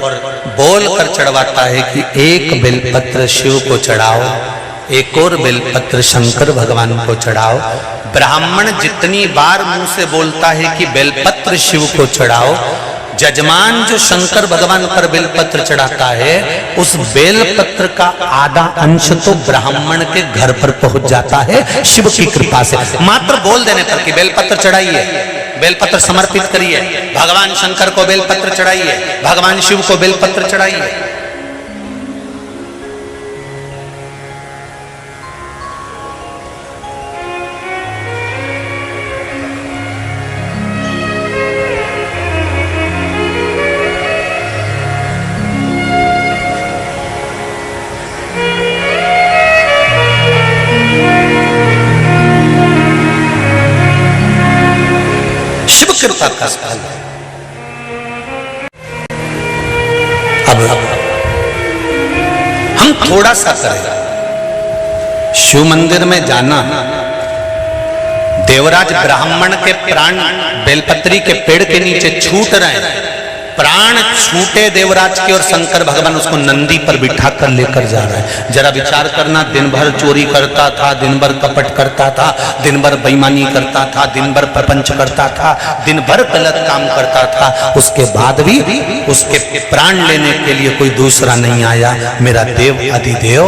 बोल कर चढ़वाता है कि एक बेलपत्र शिव को चढ़ाओ, एक और बेलपत्र शंकर भगवान को चढ़ाओ, ब्राह्मण जितनी बार मुंह से बोलता है कि बेलपत्र शिव को चढ़ाओ, जजमान जो शंकर भगवान पर बेलपत्र चढ़ाता है उस बेलपत्र का आधा अंश तो ब्राह्मण के घर पर पहुंच जाता है शिव की कृपा से। मात्र बोल देने पर कि बेलपत्र चढ़ाइए, बेलपत्र समर्पित करिए, भगवान शंकर को बेलपत्र चढ़ाइए, भगवान शिव को बेलपत्र चढ़ाइए। कृपा का फल। अब हम थोड़ा सा करें, शिव मंदिर में जाना, देवराज ब्राह्मण के प्राण बेलपत्री के पेड़ के नीचे छूट रहे हैं, प्राण छूटे देवराज के और शंकर भगवान उसको नंदी पर बिठा कर लेकर जा रहे हैं। जरा विचार करना, दिन भर चोरी करता था, दिन भर कपट करता था, दिन भर बेईमानी करता था, दिन भर प्रपंच करता था, दिन भर गलत काम करता था, उसके बाद भी उसके प्राण लेने के लिए कोई दूसरा नहीं आया, मेरा देव अधिदेव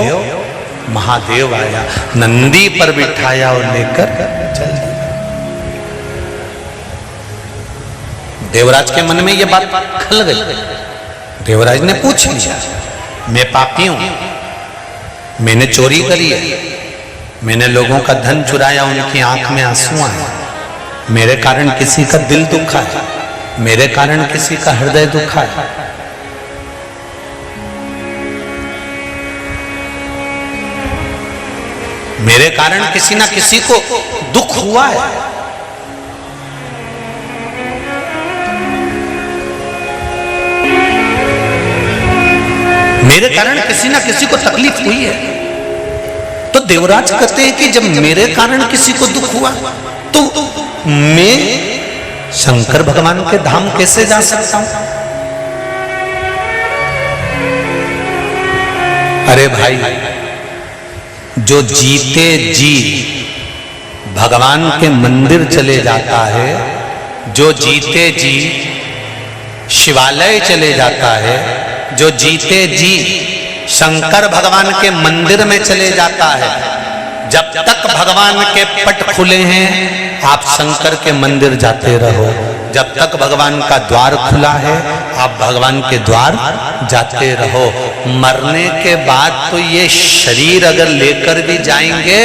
महादेव आया, नंदी पर बिठाया और लेकर चल दिया। देवराज के मन में यह बात खल गई। देवराज ने पूछ लिया, मैं पापी हूं, मैंने चोरी करी है, मैंने लोगों का धन चुराया, उनकी आंख में आंसू आए, मेरे कारण किसी का दिल दुखा है, मेरे कारण किसी का हृदय दुखा है। मेरे कारण किसी ना किसी को दुख हुआ है। मेरे कारण किसी ना किसी को तकलीफ हुई है। तो देवराज कहते हैं कि जब मेरे कारण किसी को दुख हुआ तो मैं शंकर भगवान के धाम कैसे जा सकता हूं? अरे भाई, जो जीते जी भगवान के मंदिर चले जाता है, जो जीते जी शिवालय चले जाता है, जो जीते जी शंकर भगवान के मंदिर में चले जाता है, जब तक भगवान के पट खुले हैं आप शंकर के मंदिर जाते रहो, जब तक भगवान का द्वार खुला है आप भगवान के द्वार जाते रहो। मरने के बाद तो ये शरीर अगर लेकर भी जाएंगे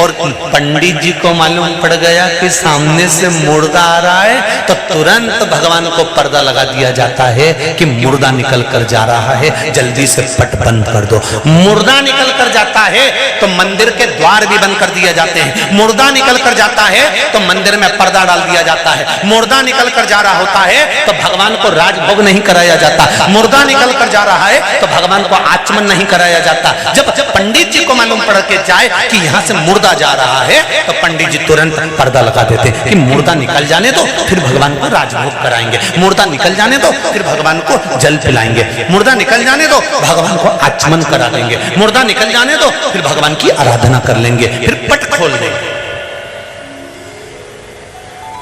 और पंडित जी को मालूम पड़ गया कि सामने से मुर्दा आ रहा है तो तुरंत भगवान को पर्दा लगा दिया जाता है कि मुर्दा निकल कर जा रहा है, जल्दी से पट बंद कर दो। मुर्दा निकल कर जाता है तो मंदिर के द्वार भी बंद कर दिए जाते हैं, मुर्दा निकल कर जाता है तो मंदिर में पर्दा डाल दिया जाता है, मुर्दा निकल कर जा रहा होता है तो भगवान को राजभोग नहीं कराया जाता, मुर्दा निकल कर जा रहा है तो भगवान को आचमन नहीं कराया जाता। जब पंडित जी को मालूम पड़ के जाए कि यहां से मुर्दा जा रहा है तो पंडित जी तुरंत पर्दा लगा देते हैं कि मुर्दा निकल जाने दो फिर भगवान को राजभोग कराएंगे, मुर्दा निकल जाने दो फिर भगवान को जल पिलाएंगे, मुर्दा निकल जाने दो भगवान को आचमन करा देंगे, मुर्दा निकल जाने दो फिर भगवान की आराधना कर लेंगे, फिर पट खोल देंगे।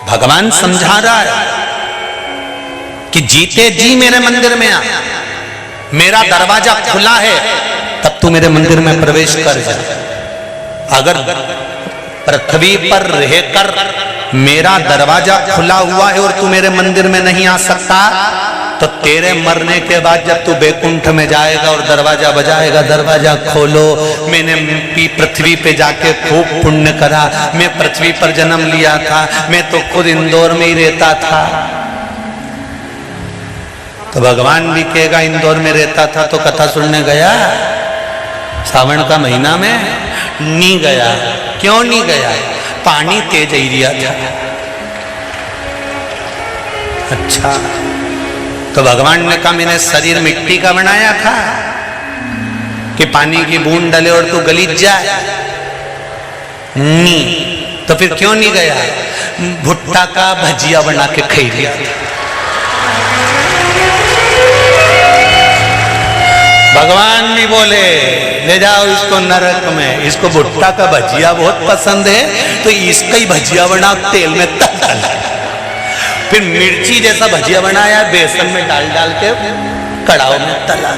भगवान समझा रहा है कि जीते जी मेरे मंदिर में आ, मेरा दरवाजा खुला है, तब तू मेरे मंदिर में प्रवेश कर जा। अगर पृथ्वी पर रहकर मेरा दरवाजा खुला हुआ है और तू मेरे मंदिर में नहीं आ सकता तो तेरे मरने के बाद जब तू बैकुंठ में जाएगा और दरवाजा बजाएगा, दरवाजा खोलो, मैंने पृथ्वी पे जाके खूब पुण्य करा, मैं पृथ्वी पर जन्म लिया था, मैं तो खुद इंदौर में ही रहता था। तो भगवान भी कहेगा इंदौर में रहता था तो कथा सुनने गया सावन का महीना में? नहीं गया। क्यों नहीं गया? पानी तेज एरिया था। अच्छा, तो भगवान ने कहा मैंने शरीर मिट्टी का बनाया था कि पानी की बूंद डले और तू गलीज जाए? नहीं, तो फिर क्यों नहीं गया? भुट्टा का भजिया बना के खा लिया। भगवान भी बोले ले जाओ इसको नरक में, इसको भुट्टा का भजिया बहुत पसंद है तो इसका ही भजिया बना तेल में तल। फिर मिर्ची जैसा भजिया बनाया, बेसन में डाल डाल के कड़ाव में तला।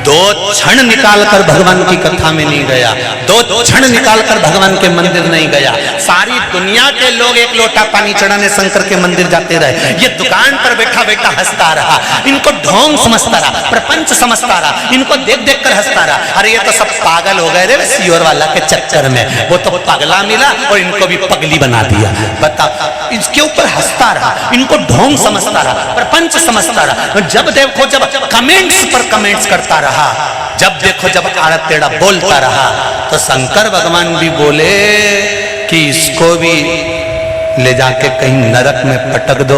2 क्षण निकालकर भगवान की कथा में नहीं गया, 2 क्षण निकालकर भगवान के मंदिर नहीं गया। सारी दुनिया के लोग एक लोटा पानी चढ़ाने शंकर के मंदिर जाते रहे, ये दुकान पर बैठा बैठा हंसता रहा, इनको ढोंग समझता रहा, प्रपंच समझता रहा, इनको देख देख कर हंसता रहा। अरे ये तो सब पागल हो गए रे सियोर वाला के चक्कर में, वो तो पगला मिला और इनको भी पगली बना दिया। बता, इसके ऊपर हंसता रहा, इनको ढोंग समझता रहा, प्रपंच समझता रहा। जब देखो जब कमेंट्स पर कमेंट्स करता रहा, जब देखो जब आड़ा टेढ़ा बोलता रहा, तो शंकर भगवान भी बोले कि इसको भी ले जाके कहीं नरक में पटक दो।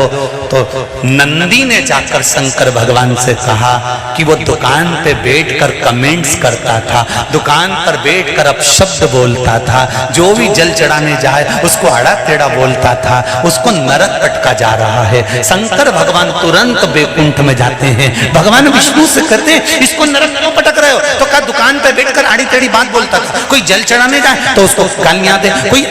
तो नंदी ने जाकर शंकर भगवान से कहा कि वो दुकान पे बैठकर कमेंट्स करता था, दुकान पर बैठकर अपशब्द बोलता था, जो भी जल चढ़ाने जाए उसको आड़ा टेढ़ा बोलता था, उसको नरक पटका जा रहा है। शंकर भगवान तुरंत बैकुंठ में जाते हैं, भगवान विष्णु से कहते हैं इसको नरक क्यों पटक रहे हो? तो कहा दुकान पे बैठकर आड़ी टेढ़ी बात बोलता था, कोई जल चढ़ाने जाए तो उसको गालियां दे, कोई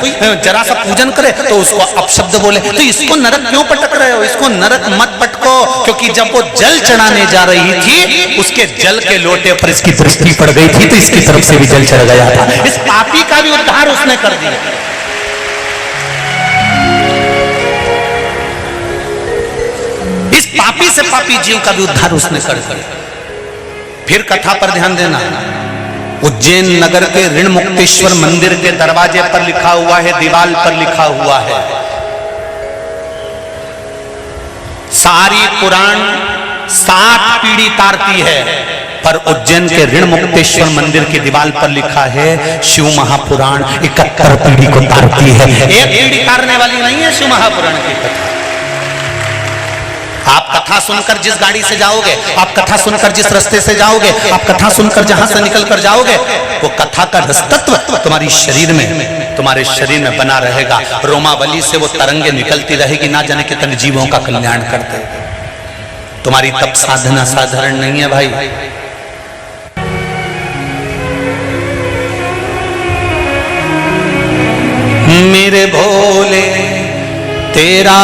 जरा सा पूजन करे तो उसको अपशब्द बोले, तो इसको नरक क्यों पटक रहे हो? इसको नरक मत पटको, क्योंकि जब वो जल चढ़ाने जा रही थी उसके जल के लोटे पर इसकी दृष्टि पड़ गई थी, तो इसकी तरफ से भी जल चढ़ गया था। इस पापी का भी उद्धार उसने कर दिया। इस पापी से पापी जीव का भी उद्धार उसने कर दिया। फिर कथा पर ध्यान देना, उज्जैन नगर के ऋण मुक्तेश्वर मंदिर के दरवाजे पर लिखा हुआ है, दीवार पर लिखा हुआ है, सारी पुराण 7 पीढ़ी तारती है, पर उज्जैन के ऋण मुक्तेश्वर मंदिर की दीवार पर लिखा है शिव महापुराण 71 पीढ़ी को तारती है। एक पीढ़ी तारने वाली नहीं है शिव महापुराण की कथा। आप कथा सुनकर जिस गाड़ी से जाओगे, आप कथा सुनकर जिस रास्ते से जाओगे, आप कथा सुनकर जहां से निकल कर जाओगे, वो कथा का रसतत्व तुम्हारी शरीर में, तुम्हारे शरीर में बना रहेगा। रोमावली से वो तरंगे निकलती रहेगी, ना जाने कितने जीवों का कल्याण करते। तुम्हारी तप साधना साधारण नहीं है भाई। मेरे भोले तेरा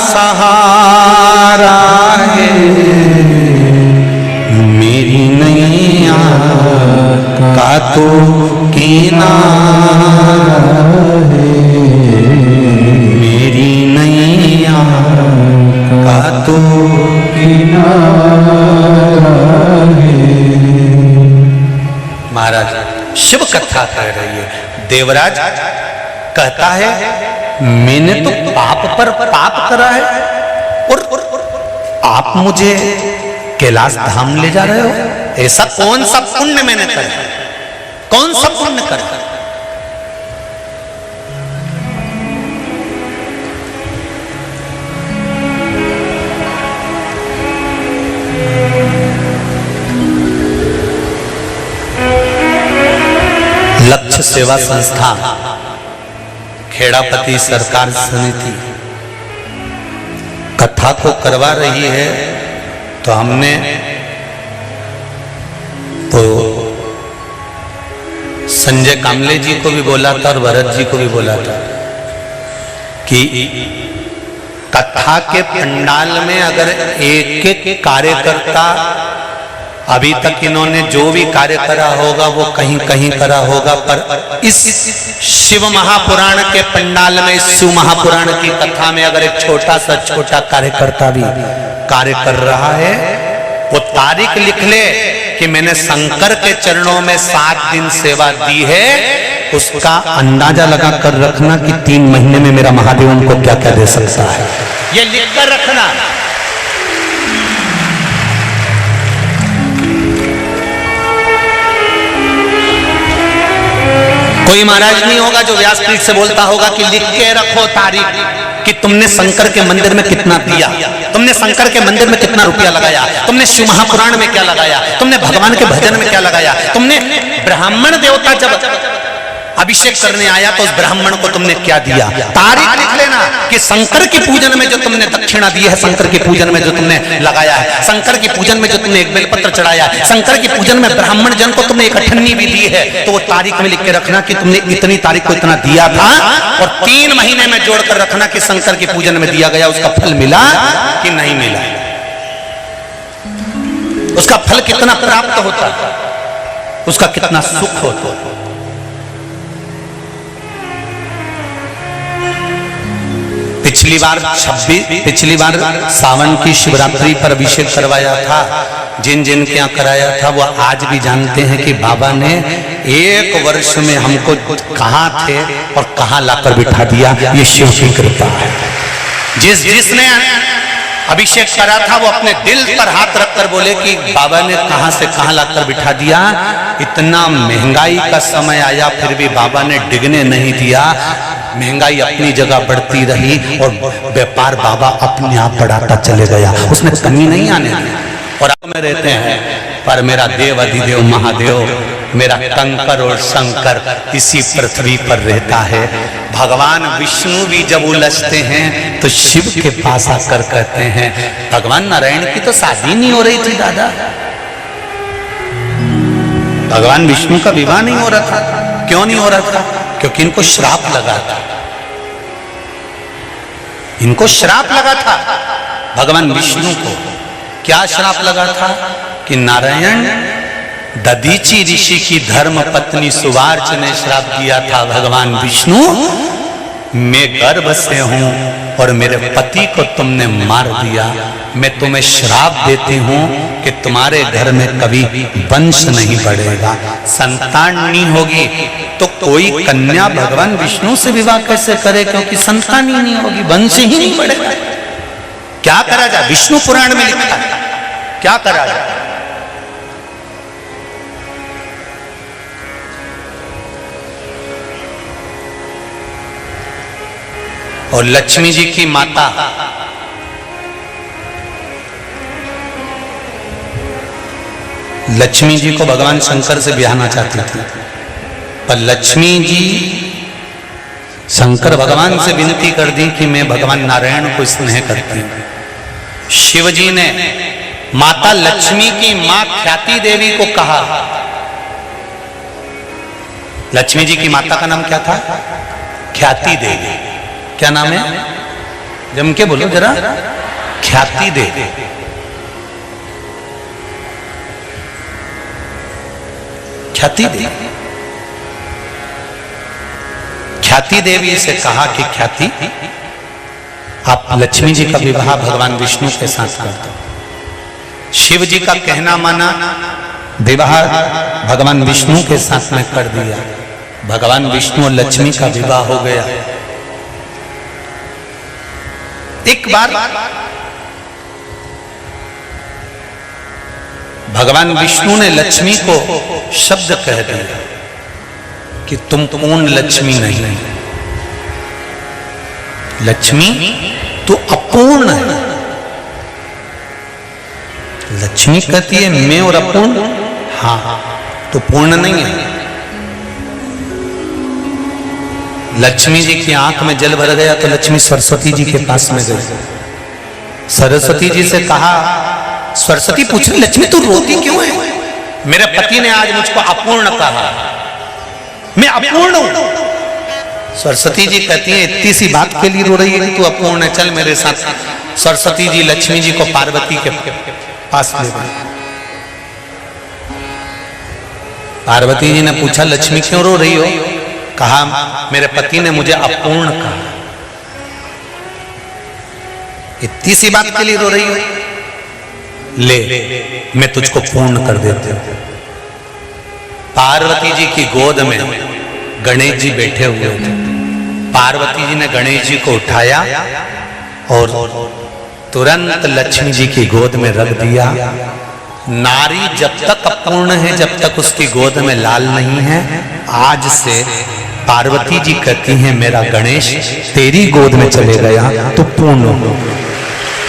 सहारा है, मेरी नैया का तो किनारा है, मेरी नैया का तो किनारा है। महाराज शिव कथा कह रही है। देवराज कहता है मैंने तो पाप पर पाप करा है और आप मुझे कैलाश धाम ले जा रहे हो? ऐसा कौन सा पुण्य मैंने करा? कौन सा पुण्य करा? लक्ष्य सेवा संस्था खेड़ापति सरकार समिति कथा को करवा रही है, तो हमने तो संजय कामले जी को भी बोला था और भरत जी को भी बोला था कि कथा के पंडाल में अगर एक एक कार्यकर्ता, अभी तक इन्होंने जो भी कार्य करा होगा वो कहीं कहीं करा होगा, पर इस शिव महापुराण के पंडाल में, इस शिव महापुराण की कथा में अगर एक छोटा कार्यकर्ता भी कार्य कर रहा है, वो तारीख लिख ले कि मैंने शंकर के चरणों में 7 दिन सेवा दी है, उसका अंदाजा लगा कर रखना कि 3 महीने में मेरा महादेव उनको क्या क्या दे सकता है। ये लिख कर रखना। कोई महाराज नहीं होगा जो व्यासपीठ से बोलता होगा कि लिख के रखो तारीख कि तुमने शंकर के मंदिर में कितना दिया, तुमने शंकर के मंदिर में कितना रुपया लगाया, तुमने शिव महापुराण में क्या लगाया, तुमने भगवान के भजन में क्या लगाया, तुमने ब्राह्मण देवता जब अभिषेक करने आया तो उस ब्राह्मण को तुमने क्या दिया? तारीख लिख लेना कि शंकर की पूजन में जो तुमने दक्षिणा दी है, शंकर की पूजन में जो तुमने लगाया है, शंकर की पूजन में जो तुमने एक बेलपत्र चढ़ाया है, शंकर की पूजन में ब्राह्मण जन को तुमने एक अठन्नी भी दी है, तो वो तारीख में लिख के रखना कि तुमने इतनी तारीख को इतना दिया था, और 3 महीने में जोड़कर रखना कि शंकर की पूजन में दिया गया उसका फल मिला कि नहीं मिला, उसका फल कितना प्राप्त होता, उसका कितना सुख होता। पिछली बार सावन की शिवरात्रि पर अभिषेक करवाया था, जिन जिन के यहाँ कराया था वो आज भी जानते हैं कि बाबा ने 1 वर्ष में हमको कहाँ थे और कहाँ लाकर बिठा दिया। ये शिव की कृपा है। जिसने अभिषेक करा था वो अपने दिल पर हाथ रखकर बोले कि बाबा ने कहां से कहां लाकर बिठा दिया। इतना महंगाई का समय आया फिर भी बाबा ने डिगने नहीं दिया। महंगाई अपनी जगह बढ़ती रही और व्यापार बाबा अपने आप बढ़ाता चले गया, उसने कमी नहीं आने दी। और अब में रहते हैं पर मेरा देव अधिदेव महादेव, मेरा कंकर और शंकर इसी पृथ्वी पर रहता है। भगवान विष्णु भी जब उलझते हैं तो शिव के पास आकर कहते हैं, भगवान नारायण की तो शादी नहीं हो रही थी दादा, भगवान विष्णु का विवाह नहीं हो रहा था। क्यों नहीं हो रहा था? क्योंकि इनको श्राप लगा था, इनको श्राप लगा था। भगवान विष्णु को क्या श्राप लगा था कि नारायण दधीची ऋषि की धर्म पत्नी सुवार्च ने श्राप दिया था, भगवान विष्णु मैं गर्भ से हूं और मेरे पति को तुमने मार दिया, मैं तुम्हें श्राप देती हूं कि तुम्हारे घर में कभी वंश नहीं बढ़ेगा, संतान नहीं होगी। तो कोई कन्या भगवान विष्णु से विवाह कैसे करे, क्योंकि संतान ही नहीं होगी, वंश ही नहीं बढ़ेगा। क्या करा जाए? विष्णु पुराण में लिखा है, क्या करा जाए? और लक्ष्मी जी की माता लक्ष्मी जी को भगवान शंकर से ब्याहना चाहती थी, पर लक्ष्मी जी शंकर भगवान से विनती कर दी कि मैं भगवान नारायण को स्नेह करती हूं। शिव जी ने माता लक्ष्मी की मां ख्याति देवी को कहा, लक्ष्मी जी की माता का नाम क्या था? ख्याति देवी। क्या नाम है? जम के बोलो जरा। ख्याति देवी। ख्याति देवी। ख्याति देवी से कहा कि ख्याति आप लक्ष्मी जी का विवाह भगवान विष्णु के साथ कर दो। शिव जी का कहना माना, विवाह भगवान विष्णु के साथ में कर दिया। भगवान विष्णु और लक्ष्मी का विवाह हो गया। एक बार भगवान विष्णु ने लक्ष्मी को शब्द कह दिया कि तुम पूर्ण लक्ष्मी नहीं, लक्ष्मी तो अपूर्ण है। लक्ष्मी कहती है मैं और अपूर्ण, हाँ तो पूर्ण नहीं है। लक्ष्मी जी की आंख में जल भर गया तो लक्ष्मी सरस्वती जी के पास में गई। सरस्वती जी से कहा, सरस्वती पूछ रही लक्ष्मी तू रोती क्यों है? मेरे पति ने आज मुझको अपूर्ण कहा, मैं अपूर्ण हूं। सरस्वती जी कहती है इतनी सी बात के लिए रो रही है, तू अपूर्ण है, चल मेरे साथ। सरस्वती जी लक्ष्मी जी को पार्वती के पास ले गई। पार्वती जी ने पूछा लक्ष्मी क्यों रो रही हो? कहा मेरे पति ने मुझे अपूर्ण कहा। इतनी सी बात के लिए रो रही हो? ले मैं तुझको पूर्ण कर देती हूं। पार्वती जी की गोद में गणेश जी बैठे हुए थे। पार्वती जी ने गणेश जी को उठाया और तुरंत लक्ष्मी जी की गोद में रख दिया। नारी जब तक अपूर्ण है, जब तक उसकी गोद में लाल नहीं है, आज से पार्वती जी कहती हैं मेरा गणेश तेरी गोद में चले गया तो पूर्ण हो।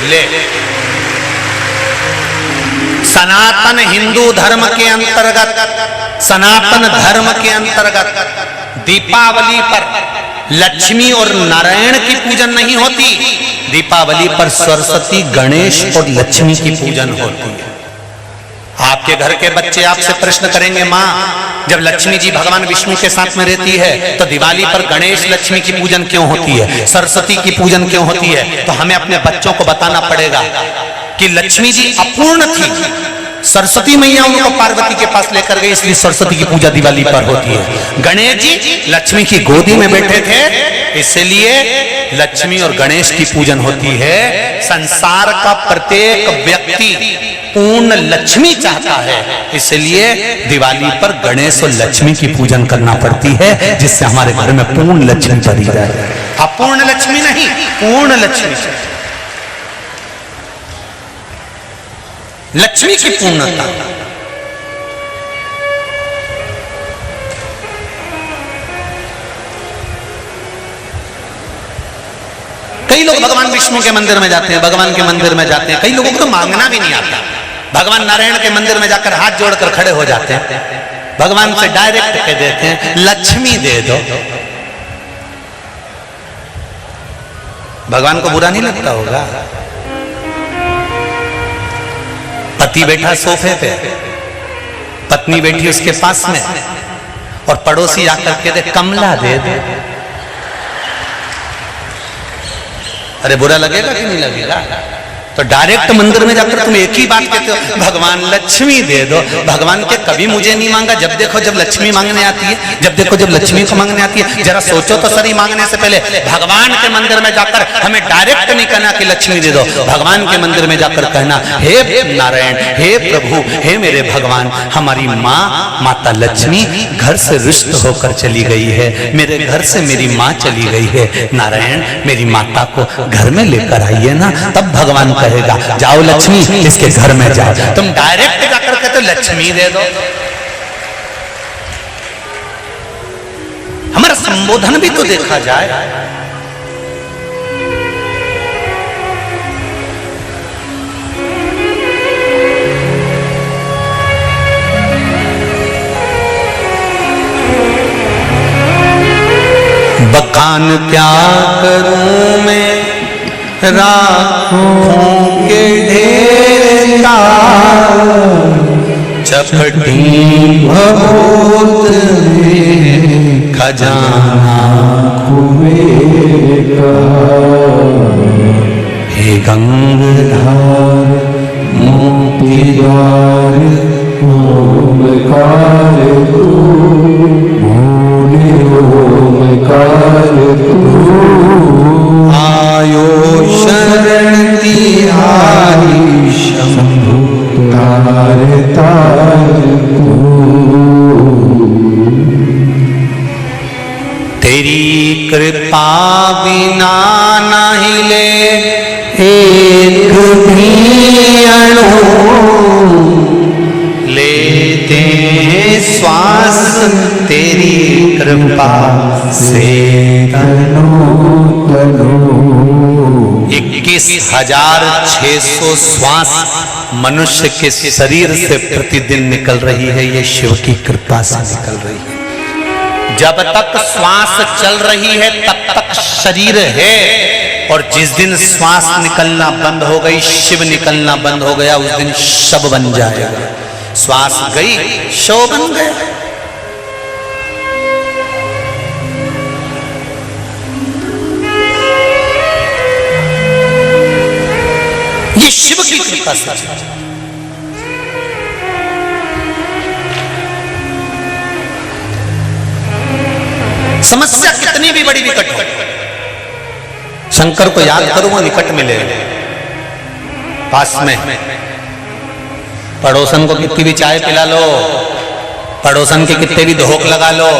ले सनातन हिंदू धर्म के अंतर्गत, सनातन धर्म के अंतर्गत दीपावली पर लक्ष्मी और नारायण की पूजन नहीं होती, दीपावली पर सरस्वती, गणेश और लक्ष्मी की पूजन होती है। आपके घर के बच्चे आपसे प्रश्न करेंगे, माँ जब लक्ष्मी जी भगवान विष्णु के साथ में रहती है तो दिवाली पर गणेश लक्ष्मी की पूजन क्यों होती है, सरस्वती की पूजन क्यों होती है? तो हमें अपने बच्चों को बताना पड़ेगा कि लक्ष्मी जी अपूर्ण थी, सरस्वती मैया उनको पार्वती के पास लेकर गई, इसलिए सरस्वती की पूजा दिवाली पर होती है। गणेश जी लक्ष्मी की गोदी में बैठे थे, इसलिए लक्ष्मी और गणेश की पूजन होती है। संसार का प्रत्येक व्यक्ति पूर्ण लक्ष्मी चाहता है, इसलिए दिवाली पर गणेश और लक्ष्मी की पूजन करना पड़ती है, जिससे हमारे घर में पूर्ण लक्ष्मी भरी जाए। अपूर्ण लक्ष्मी नहीं, पूर्ण लक्ष्मी, लक्ष्मी की पूर्णता। कई लोग भगवान विष्णु के मंदिर में जाते हैं, भगवान के मंदिर में जाते हैं, कई लोगों को तो मांगना भी नहीं आता, भगवान नारायण के मंदिर में जाकर हाथ जोड़कर खड़े हो जाते हैं, भगवान से डायरेक्ट कह देते हैं लक्ष्मी दे दो। भगवान को बुरा नहीं लगता होगा? पति बैठा सोफे पे, पत्नी बैठी उसके पास में, और पड़ोसी आकर के दे कमला दे दे, अरे बुरा लगेगा कि नहीं लगेगा? तो डायरेक्ट मंदिर में जाकर तुम एक ही बात कहते हो, भगवान लक्ष्मी दे दो। भगवान के कभी मुझे नहीं मांगा, जब देखो जब लक्ष्मी मांगने आती है, जब देखो जब लक्ष्मी को मांगने आती है। जरा सोचो तो सही, मांगने से पहले भगवान के मंदिर में जाकर हमें डायरेक्ट नहीं कहना कि लक्ष्मी दे दो, भगवान के मंदिर में जाकर कहना हे नारायण, हे प्रभु, हे मेरे भगवान, हमारी माँ माता लक्ष्मी घर से रुष्ट होकर चली गई है, मेरे घर से मेरी माँ चली गई है, नारायण मेरी माता को घर में लेकर आइए ना। तब भगवान कहेगा जाओ लक्ष्मी इसके घर में जाओ। तुम डायरेक्ट जाकर कहते हो लक्ष्मी दे दो। हमारा संबोधन भी तो देखा जाए। बखान क्या करूं मैं राखों के ढेर चपटी भभूत खजाना हे गंगाधार मोती द्वार ओमकार तू बोले ओमकार तू आयो शरण तिहारी शंभु तार तार तेरी कृपा बिना नहीं ले एक भी अणु लेते श्वास तेरी कृपा से 21,600 श्वास मनुष्य के शरीर से प्रतिदिन निकल रही है, ये शिव की कृपा से निकल रही है। जब तक श्वास चल रही है तब तक शरीर है, और जिस दिन श्वास निकलना बंद हो गई, शिव निकलना बंद हो गया, उस दिन शव बन जाएगा। श्वास गई शव बन गया। ये शिव की कृपा से। समस्या कितनी भी बड़ी विकट हो, शंकर को याद करो वो निकट मिले, पास में। पड़ोसन को कितनी भी चाय पिला लो, पड़ोसन के कितने भी धोख लगा लो,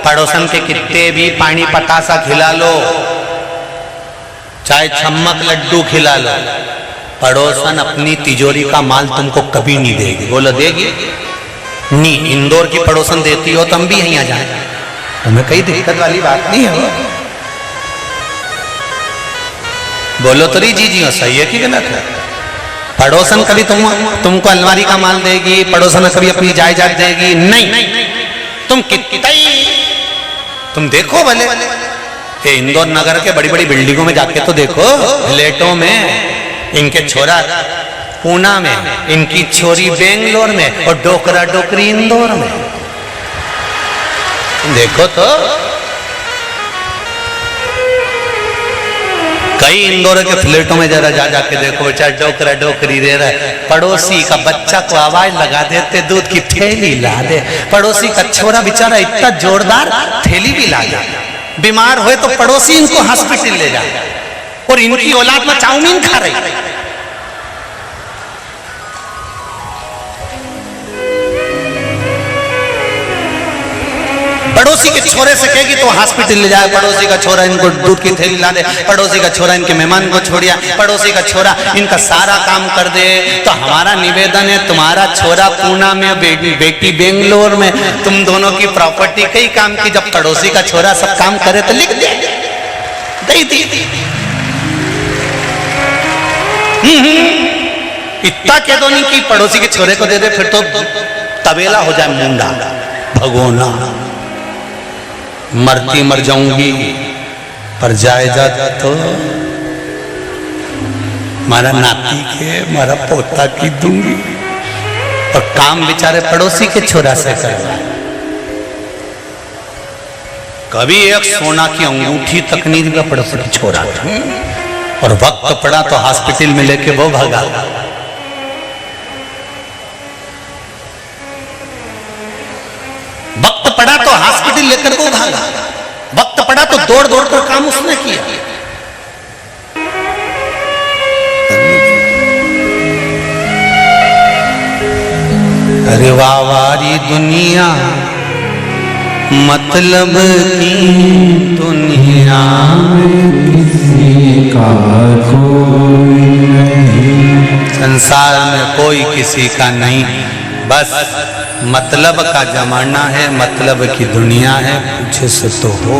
पड़ोसन के कितने भी पानी पतासा खिला लो, चाहे छम्मक लड्डू खिला लो, पड़ोसन अपनी तिजोरी का माल तुमको कभी नहीं देगी। बोलो देगी? नहीं। इंदौर की पड़ोसन देती हो तो हम भी यहीं आ जाए, हमें कई दिक्कत वाली बात नहीं है। बोलो तो जी जी सही है कि गलत है? पड़ोसन कभी तुमको अलमारी का माल देगी, पड़ोसन कभी अपनी जायदाद देगी? नहीं। तुम कितनी तुम देखो भले, ये इंदौर नगर के बड़ी बड़ी बिल्डिंगों में जाके तो देखो, फ्लैटों में इनके छोरा पूना में, इनकी छोरी बेंगलोर में और डोकरा डोकरी इंदौर में। देखो तो कई इंदौर के फ्लैटों में जरा जा जाके देखो, बेचारा डोकरा डोकरी दे रहा है, पड़ोसी का बच्चा को आवाज लगा देते दूध की थैली ला दे, पड़ोसी का छोरा बेचारा इतना जोरदार थैली भी ला दे, बीमार हुए तो पड़ोसी इनको हॉस्पिटल ले जाए, और इनकी औलाद में चाउमीन खा रही। पड़ोसी के छोरे से कहेगी तो हॉस्पिटल ले जाए, पड़ोसी का छोरा इनको दूध की थैली ला दे, पड़ोसी का छोरा इनके मेहमान को छोड़िया, पड़ोसी का छोरा इनका सारा काम कर दे। तो हमारा निवेदन है, तुम्हारा छोरा पूना में, बेटी बेंगलोर में, तुम दोनों की प्रॉपर्टी कई काम की, जब पड़ोसी का छोरा सब काम करे तो लिख दे, दे दी। इतना कह दो नहीं कि पड़ोसी के छोरे को दे दे, फिर तो तबेला हो जाए मुंडा भगोना, मरती मर जाऊंगी पर जायदाद तो मारा नाती के, मारा पोता की दूंगी, और काम बेचारे पड़ोसी के छोरा से करवा। कभी एक सोना की अंगूठी तक नहीं दिया पड़ोसी की छोरा, और वक्त पड़ा तो हॉस्पिटल में लेके वो भागा। वक्त पड़ा तो हॉस्पिटल लेकर वो भागा, वक्त पड़ा तो दौड़ दौड़ कर काम उसने किया। अरे वावारी दुनिया, मतलब की दुनिया, किसी का कोई नहीं, संसार में कोई किसी का नहीं, बस मतलब का जमाना है, मतलब की दुनिया है, पूछे से तो हो।